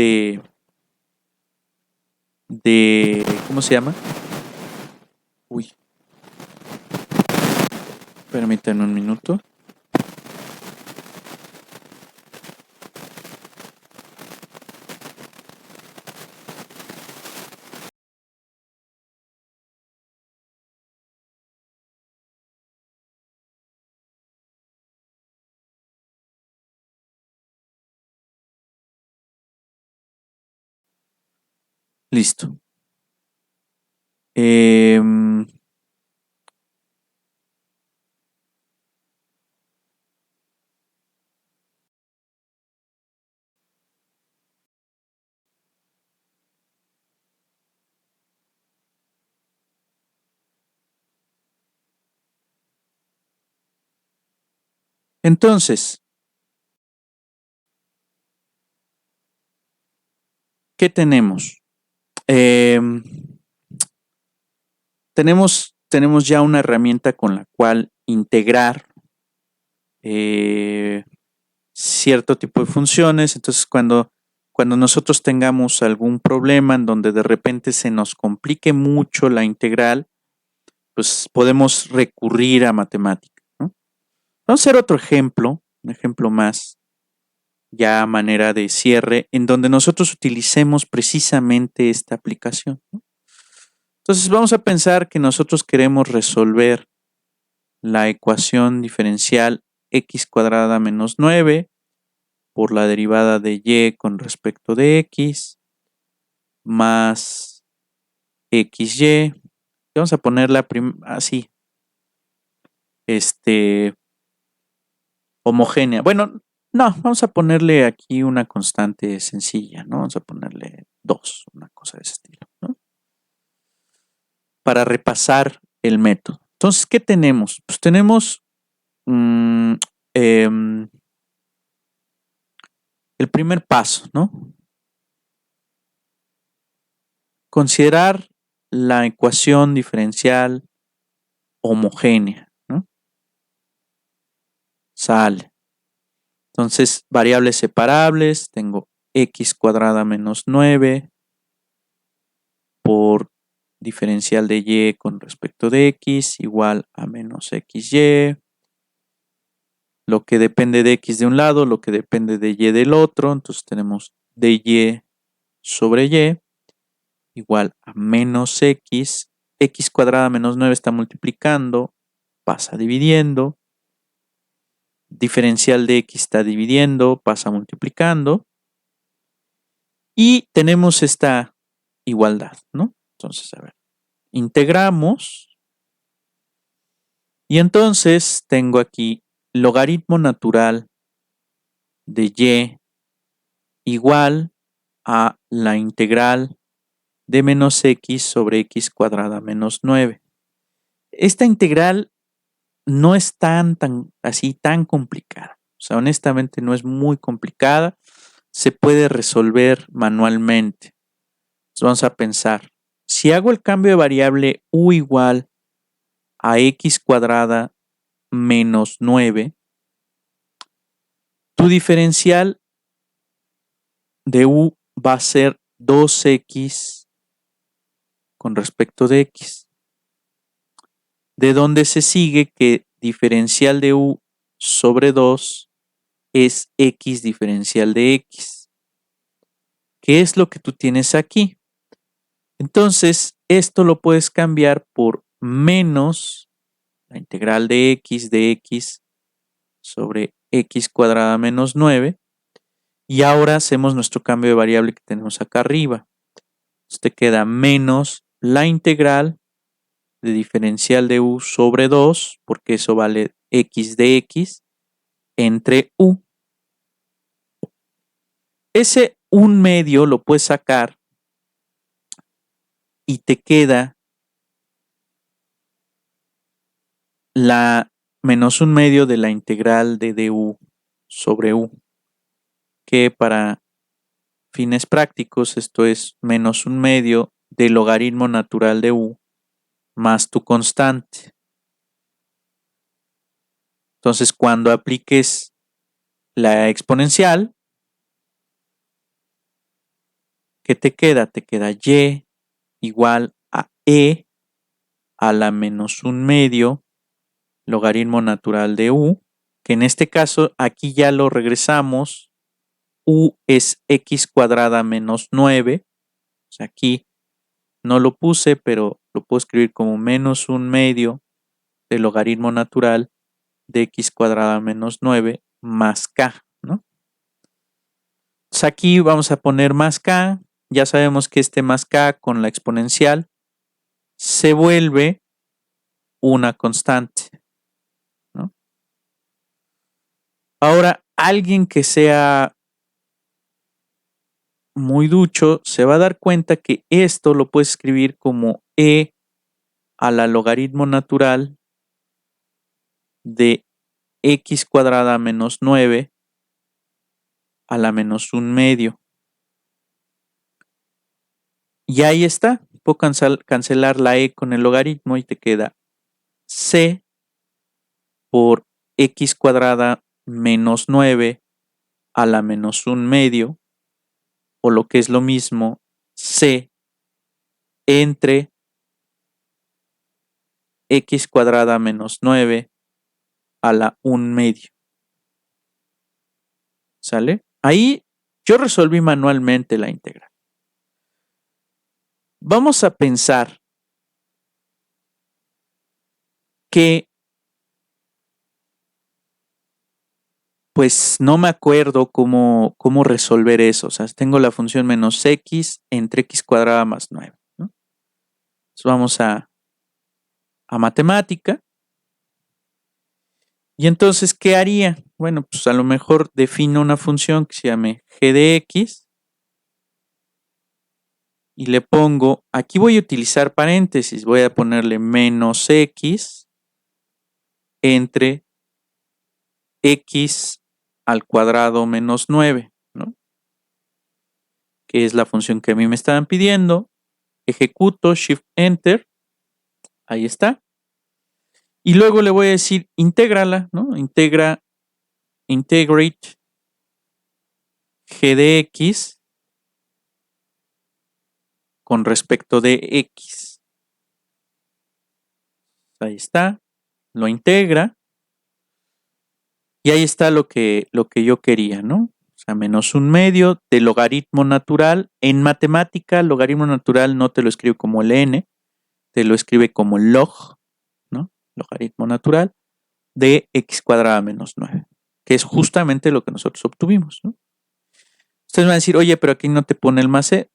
¿cómo se llama? Uy, permítanme un minuto. Listo. Entonces, ¿qué tenemos? Tenemos ya una herramienta con la cual integrar cierto tipo de funciones. Entonces, cuando nosotros tengamos algún problema en donde de repente se nos complique mucho la integral, pues podemos recurrir a matemática, ¿no? Vamos a hacer otro ejemplo, un ejemplo más, ya a manera de cierre, en donde nosotros utilicemos precisamente esta aplicación, ¿no? Entonces vamos a pensar que nosotros queremos resolver la ecuación diferencial x cuadrada menos 9 por la derivada de y con respecto de x más xy. Vamos a ponerla así, homogénea. Bueno, no, vamos a ponerle aquí una constante sencilla, ¿no? Vamos a ponerle 2, una cosa de ese estilo, ¿no? Para repasar el método. Entonces, ¿qué tenemos? Pues tenemos el primer paso, ¿no? Considerar la ecuación diferencial homogénea, ¿no? Sale. Entonces, variables separables, tengo x cuadrada menos 9 por diferencial de y con respecto de x igual a menos xy. Lo que depende de x de un lado, lo que depende de y del otro. Entonces tenemos dy sobre y igual a menos x. X cuadrada menos 9 está multiplicando, pasa dividiendo. Diferencial de x está dividiendo, pasa multiplicando. Y tenemos esta igualdad, ¿no? Entonces, a ver, integramos. Y entonces tengo aquí logaritmo natural de y igual a la integral de menos x sobre x cuadrada menos 9. Esta integral no es tan complicada. O sea, honestamente no es muy complicada. Se puede resolver manualmente. Entonces vamos a pensar, si hago el cambio de variable u igual a x cuadrada menos 9, tu diferencial de u va a ser 2x con respecto de x. De donde se sigue que diferencial de u sobre 2 es x diferencial de x. ¿Qué es lo que tú tienes aquí? Entonces, esto lo puedes cambiar por menos la integral de x sobre x cuadrada menos 9. Y ahora hacemos nuestro cambio de variable que tenemos acá arriba. Entonces te queda menos la integral de diferencial de u sobre 2, porque eso vale x de x, entre u. Ese 1/2 lo puedes sacar y te queda la menos 1/2 de la integral de du sobre u, que para fines prácticos esto es menos 1/2 del logaritmo natural de u más tu constante. Entonces, cuando apliques la exponencial, ¿qué te queda? Te queda y igual a e a la menos 1/2 logaritmo natural de u, que en este caso aquí ya lo regresamos. U es x cuadrada menos 9. O sea, aquí no lo puse, pero lo puedo escribir como menos 1/2 del logaritmo natural de x cuadrada menos 9 más k, ¿no? Entonces aquí vamos a poner más k ya sabemos que este más k con la exponencial se vuelve una constante, ¿no? Ahora, alguien que sea muy ducho se va a dar cuenta que esto lo puedes escribir como e a la logaritmo natural de x cuadrada menos 9 a la menos 1/2. Y ahí está. Puedo cancelar la e con el logaritmo y te queda c por x cuadrada menos 9 a la menos 1/2, o lo que es lo mismo, c entre x cuadrada menos 9 a la 1/2. ¿Sale? Ahí yo resolví manualmente la integral. Vamos a pensar que pues no me acuerdo cómo resolver eso. O sea, tengo la función menos x entre x cuadrada más 9, ¿no? Entonces vamos a matemática. Y entonces, ¿qué haría? Bueno, pues a lo mejor defino una función que se llame g de x y le pongo, aquí voy a utilizar paréntesis, voy a ponerle menos x entre x al cuadrado menos 9, ¿no? Que es la función que a mí me estaban pidiendo. Ejecuto, Shift Enter, ahí está. Y luego le voy a decir, intégrala, ¿no? Integrate g de x con respecto de x. Ahí está, lo integra. Y ahí está lo que yo quería, ¿no? O sea, menos 1/2 de logaritmo natural. En matemática, logaritmo natural no te lo escribe como ln, te lo escribe como log, ¿no? Logaritmo natural de x cuadrada menos 9, que es justamente lo que nosotros obtuvimos, ¿no? Ustedes van a decir, oye, pero aquí no te pone el más c.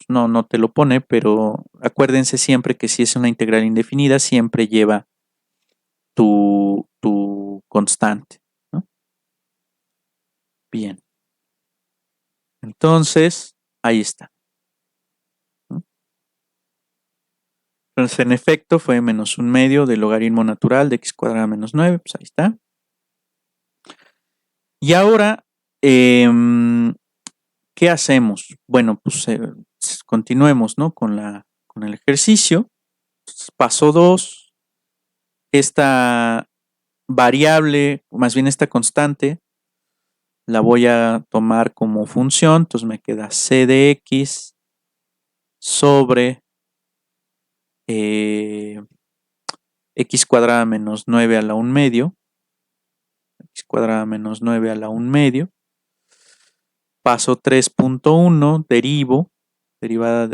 No, no te lo pone, pero acuérdense siempre que si es una integral indefinida, siempre lleva tu constante, ¿no? Bien. Entonces, ahí está, ¿no? Entonces, en efecto, fue menos 1/2 del logaritmo natural de x cuadrada menos 9, pues ahí está. Y ahora, ¿qué hacemos? Bueno, pues continuemos, ¿no? Con el ejercicio. Paso 2, esta variable, o más bien esta constante, la voy a tomar como función, entonces me queda c de x sobre x cuadrada menos 9 a la 1/2, x cuadrada menos 9 a la 1/2. Paso 3.1, derivada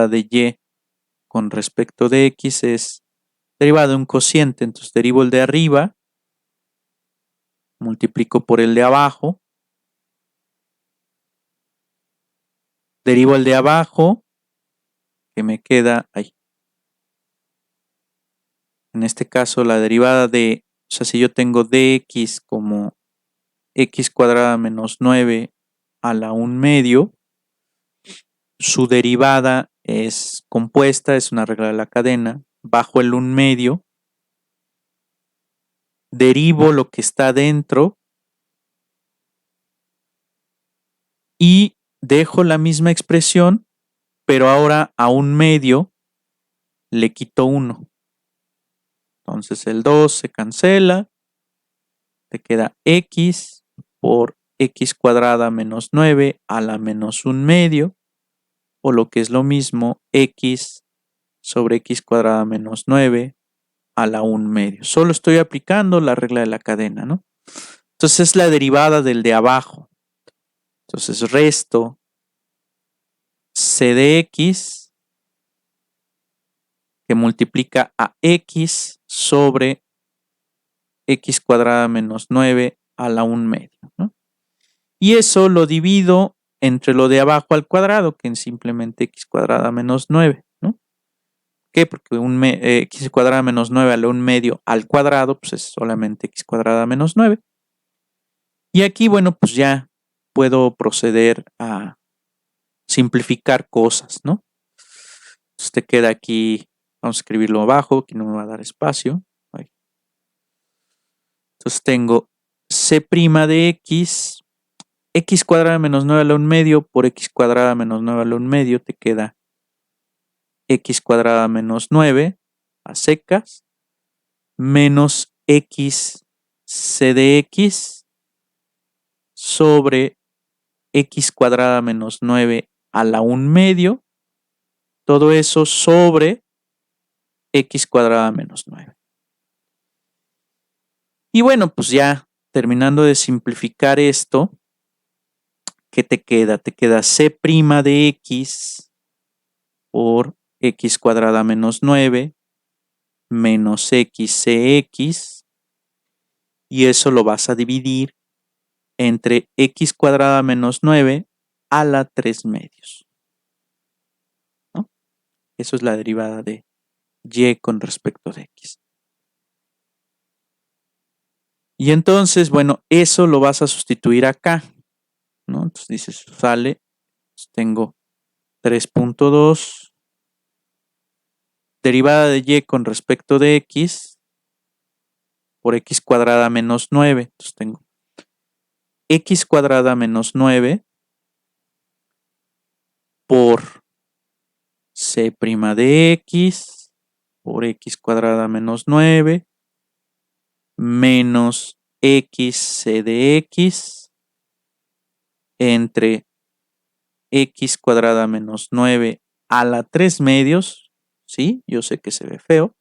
de y con respecto de x es derivada de un cociente, entonces derivo el de arriba, multiplico por el de abajo, derivo el de abajo, que me queda ahí. En este caso la derivada de, o sea, si yo tengo dx como x cuadrada menos 9 a la 1/2, su derivada es compuesta, es una regla de la cadena, bajo el 1/2, derivo lo que está dentro y dejo la misma expresión, pero ahora a 1/2 le quito 1. Entonces el 2 se cancela, te queda x por x cuadrada menos 9 a la menos 1/2, o lo que es lo mismo, x sobre x cuadrada menos 9 a la 1/2. Solo estoy aplicando la regla de la cadena, ¿no? Entonces es la derivada del de abajo. Entonces resto c de x que multiplica a x sobre x cuadrada menos 9 a la 1/2, ¿no? Y eso lo divido entre lo de abajo al cuadrado, que es simplemente x cuadrada menos 9, ¿no? ¿Por qué? Porque x cuadrada menos 9 a la 1 medio al cuadrado, pues es solamente x cuadrada menos 9. Y aquí, bueno, pues ya puedo proceder a simplificar cosas, ¿no? Entonces te queda aquí, vamos a escribirlo abajo, que no me va a dar espacio. Ahí. Entonces tengo c' de x cuadrada menos 9 a la 1 medio por x cuadrada menos 9 a la 1 medio, te queda x cuadrada menos 9 a secas, menos x c de x sobre x cuadrada menos 9 a la 1 medio, todo eso sobre x cuadrada menos 9. Y bueno, pues ya terminando de simplificar esto, ¿qué te queda? Te queda c' de x por x cuadrada menos 9 menos xcx, y eso lo vas a dividir entre x cuadrada menos 9 a la 3 medios, ¿no? Eso es la derivada de y con respecto de x. Y entonces, bueno, eso lo vas a sustituir acá, ¿no? Entonces dices, sale, pues tengo 3.2 derivada de y con respecto de x por x cuadrada menos 9. Entonces tengo x cuadrada menos 9 por c' de x por x cuadrada menos 9 menos xc de x entre x cuadrada menos 9 a la 3 medios, ¿sí? Yo sé que se ve feo,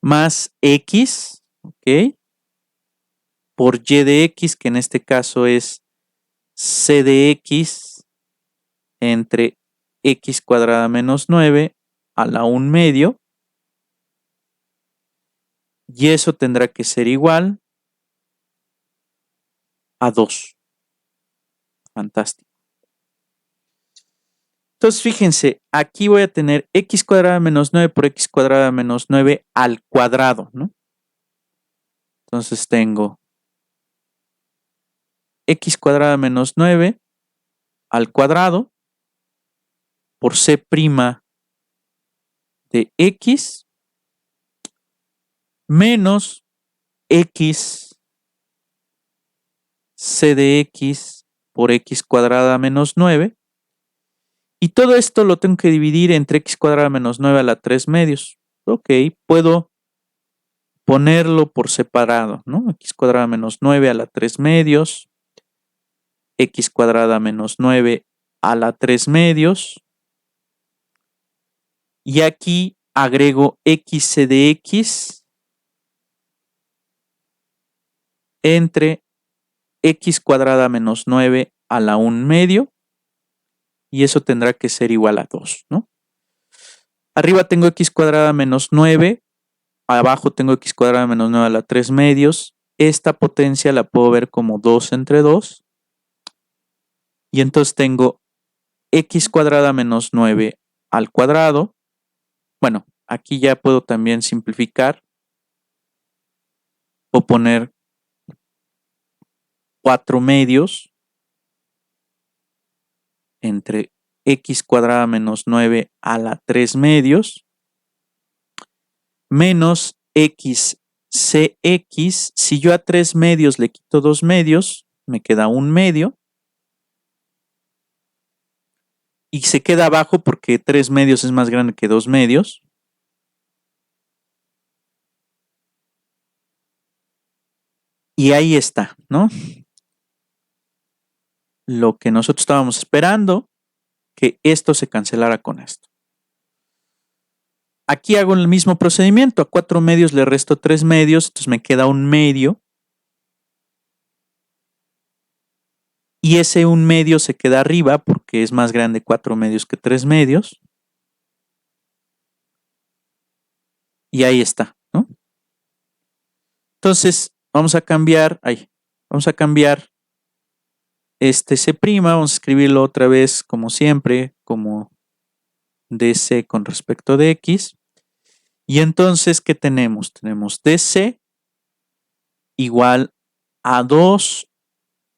más x, ¿ok? Por y de x, que en este caso es c de x entre x cuadrada menos 9 a la 1 medio, y eso tendrá que ser igual a 2. Fantástico. Entonces, fíjense, aquí voy a tener x cuadrada menos 9 por x cuadrada menos 9 al cuadrado, ¿no? Entonces tengo x cuadrada menos 9 al cuadrado por c' de x menos x c de x por x cuadrada menos 9. Y todo esto lo tengo que dividir entre x cuadrada menos 9 a la 3 medios. Ok, puedo ponerlo por separado, ¿no? X cuadrada menos 9 a la 3 medios, x cuadrada menos 9 a la 3 medios, y aquí agrego xc de x entre x cuadrada menos 9 a la 1 medio, y eso tendrá que ser igual a 2, ¿no? Arriba tengo x cuadrada menos 9, abajo tengo x cuadrada menos 9 a la 3 medios. Esta potencia la puedo ver como 2 entre 2. Y entonces tengo x cuadrada menos 9 al cuadrado. Bueno, aquí ya puedo también simplificar o poner 4 medios entre x cuadrada menos 9 a la 3 medios menos x cx. Si yo a 3 medios le quito 2 medios, me queda 1 medio. Y se queda abajo porque 3 medios es más grande que 2 medios. Y ahí está, ¿no? Lo que nosotros estábamos esperando, que esto se cancelara con esto. Aquí hago el mismo procedimiento. A 4 medios le resto 3 medios, entonces me queda 1 medio. Y ese 1 medio se queda arriba porque es más grande 4 medios que 3 medios. Y ahí está, ¿no? Entonces, vamos a cambiar este C', vamos a escribirlo otra vez como siempre, como DC con respecto de X. Y entonces, ¿qué tenemos? Tenemos DC igual a 2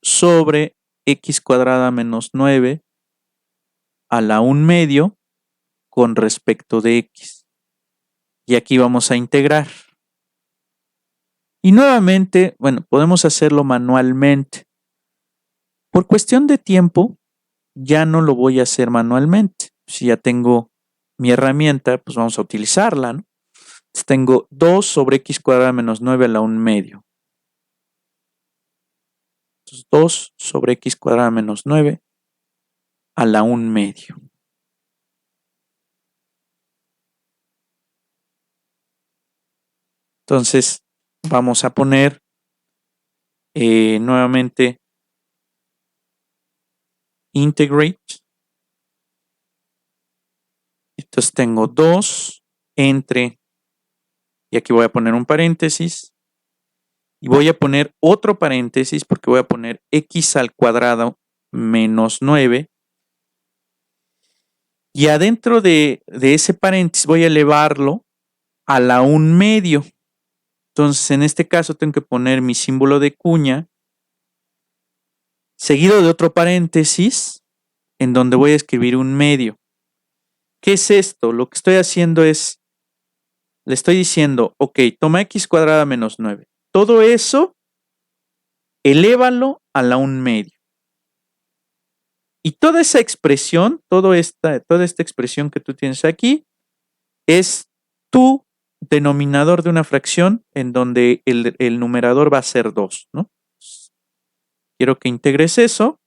sobre X cuadrada menos 9 a la 1 medio con respecto de X. Y aquí vamos a integrar. Y nuevamente, bueno, podemos hacerlo manualmente. Por cuestión de tiempo, ya no lo voy a hacer manualmente. Si ya tengo mi herramienta, pues vamos a utilizarla, ¿no? Entonces tengo 2 sobre X cuadrada menos 9 a la 1 medio. Entonces 2 sobre X cuadrada menos 9 a la 1 medio. Entonces vamos a poner nuevamente integrate. Entonces tengo 2 entre, y aquí voy a poner un paréntesis, y voy a poner otro paréntesis porque voy a poner X al cuadrado menos 9. Y adentro de ese paréntesis voy a elevarlo a la 1 medio. Entonces, en este caso tengo que poner mi símbolo de cuña seguido de otro paréntesis en donde voy a escribir 1 medio. ¿Qué es esto? Lo que estoy haciendo es, le estoy diciendo, ok, toma X cuadrada menos 9. Todo eso, elévalo a la 1 medio. Y toda esa expresión, toda esta expresión que tú tienes aquí, es tu denominador de una fracción en donde el numerador va a ser 2, ¿no? Quiero que integres eso.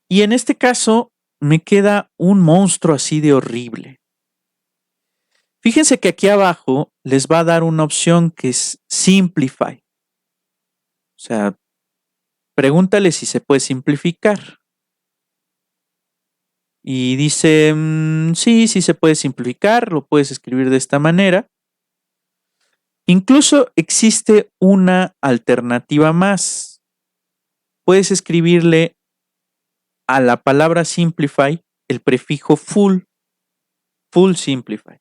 Y en este caso me queda un monstruo así de horrible. Fíjense que aquí abajo les va a dar una opción que es Simplify. O sea, pregúntale si se puede simplificar. Y dice, sí se puede simplificar, lo puedes escribir de esta manera. Incluso existe una alternativa más. Puedes escribirle a la palabra simplify el prefijo full simplify.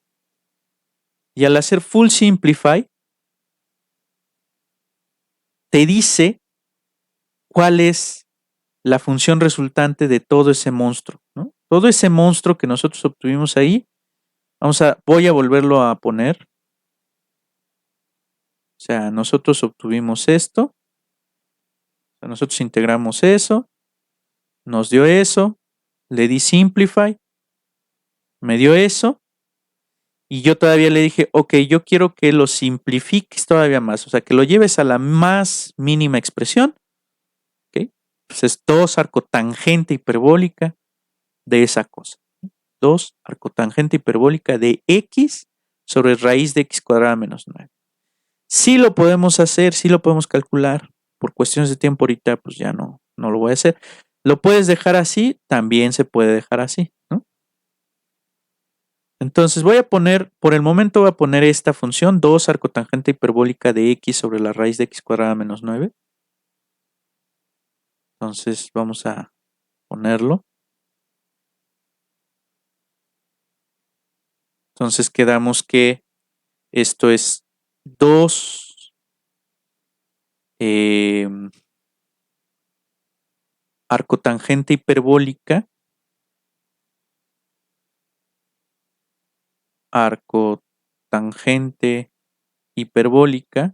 Y al hacer full simplify, te dice cuál es la función resultante de todo ese monstruo, ¿no? Todo ese monstruo que nosotros obtuvimos ahí, voy a volverlo a poner. O sea, nosotros obtuvimos esto, o sea, nosotros integramos eso, nos dio eso, le di simplify, me dio eso, y yo todavía le dije, ok, yo quiero que lo simplifiques todavía más, o sea, que lo lleves a la más mínima expresión, ¿ok? Pues es 2 arcotangente hiperbólica de esa cosa. 2 arcotangente hiperbólica de x sobre raíz de x cuadrada menos 9. Sí lo podemos hacer, sí lo podemos calcular. Por cuestiones de tiempo ahorita, pues ya no lo voy a hacer. ¿Lo puedes dejar así? También se puede dejar así, ¿no? Entonces voy a poner, por el momento voy a poner esta función, 2 arcotangente hiperbólica de x sobre la raíz de x cuadrada menos 9. Entonces vamos a ponerlo. Entonces quedamos que esto es 2 arcotangente hiperbólica, arcotangente hiperbólica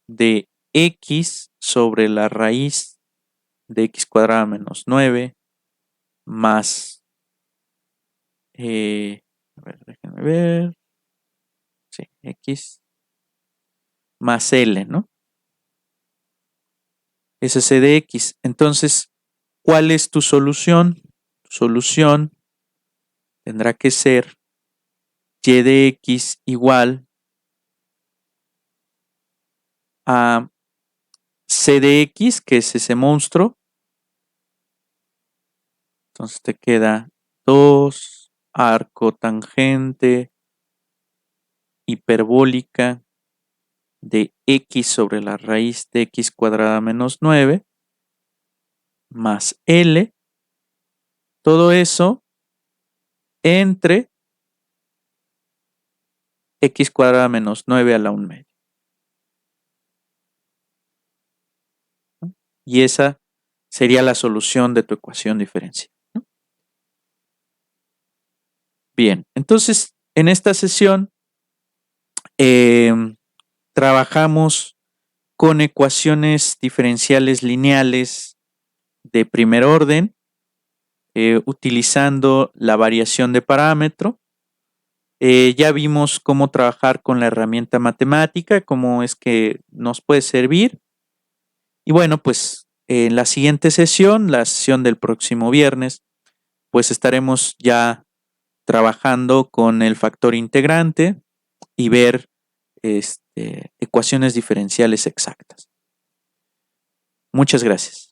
de x sobre la raíz de x cuadrada menos 9 más, a ver, déjenme ver, sí, x más L, ¿no? Ese C de X. Entonces, ¿cuál es tu solución? Tu solución tendrá que ser Y de X igual a C de X, que es ese monstruo. Entonces te queda 2 arcotangente hiperbólica de x sobre la raíz de x cuadrada menos 9 más L, todo eso entre x cuadrada menos 9 a la 1 media. ¿No? Y esa sería la solución de tu ecuación diferencial, ¿no? Bien, entonces en esta sesión trabajamos con ecuaciones diferenciales lineales de primer orden, utilizando la variación de parámetro. Ya vimos cómo trabajar con la herramienta matemática, cómo es que nos puede servir. Y bueno, pues en la siguiente sesión, la sesión del próximo viernes, pues estaremos ya trabajando con el factor integrante y ver ecuaciones diferenciales exactas. Muchas gracias.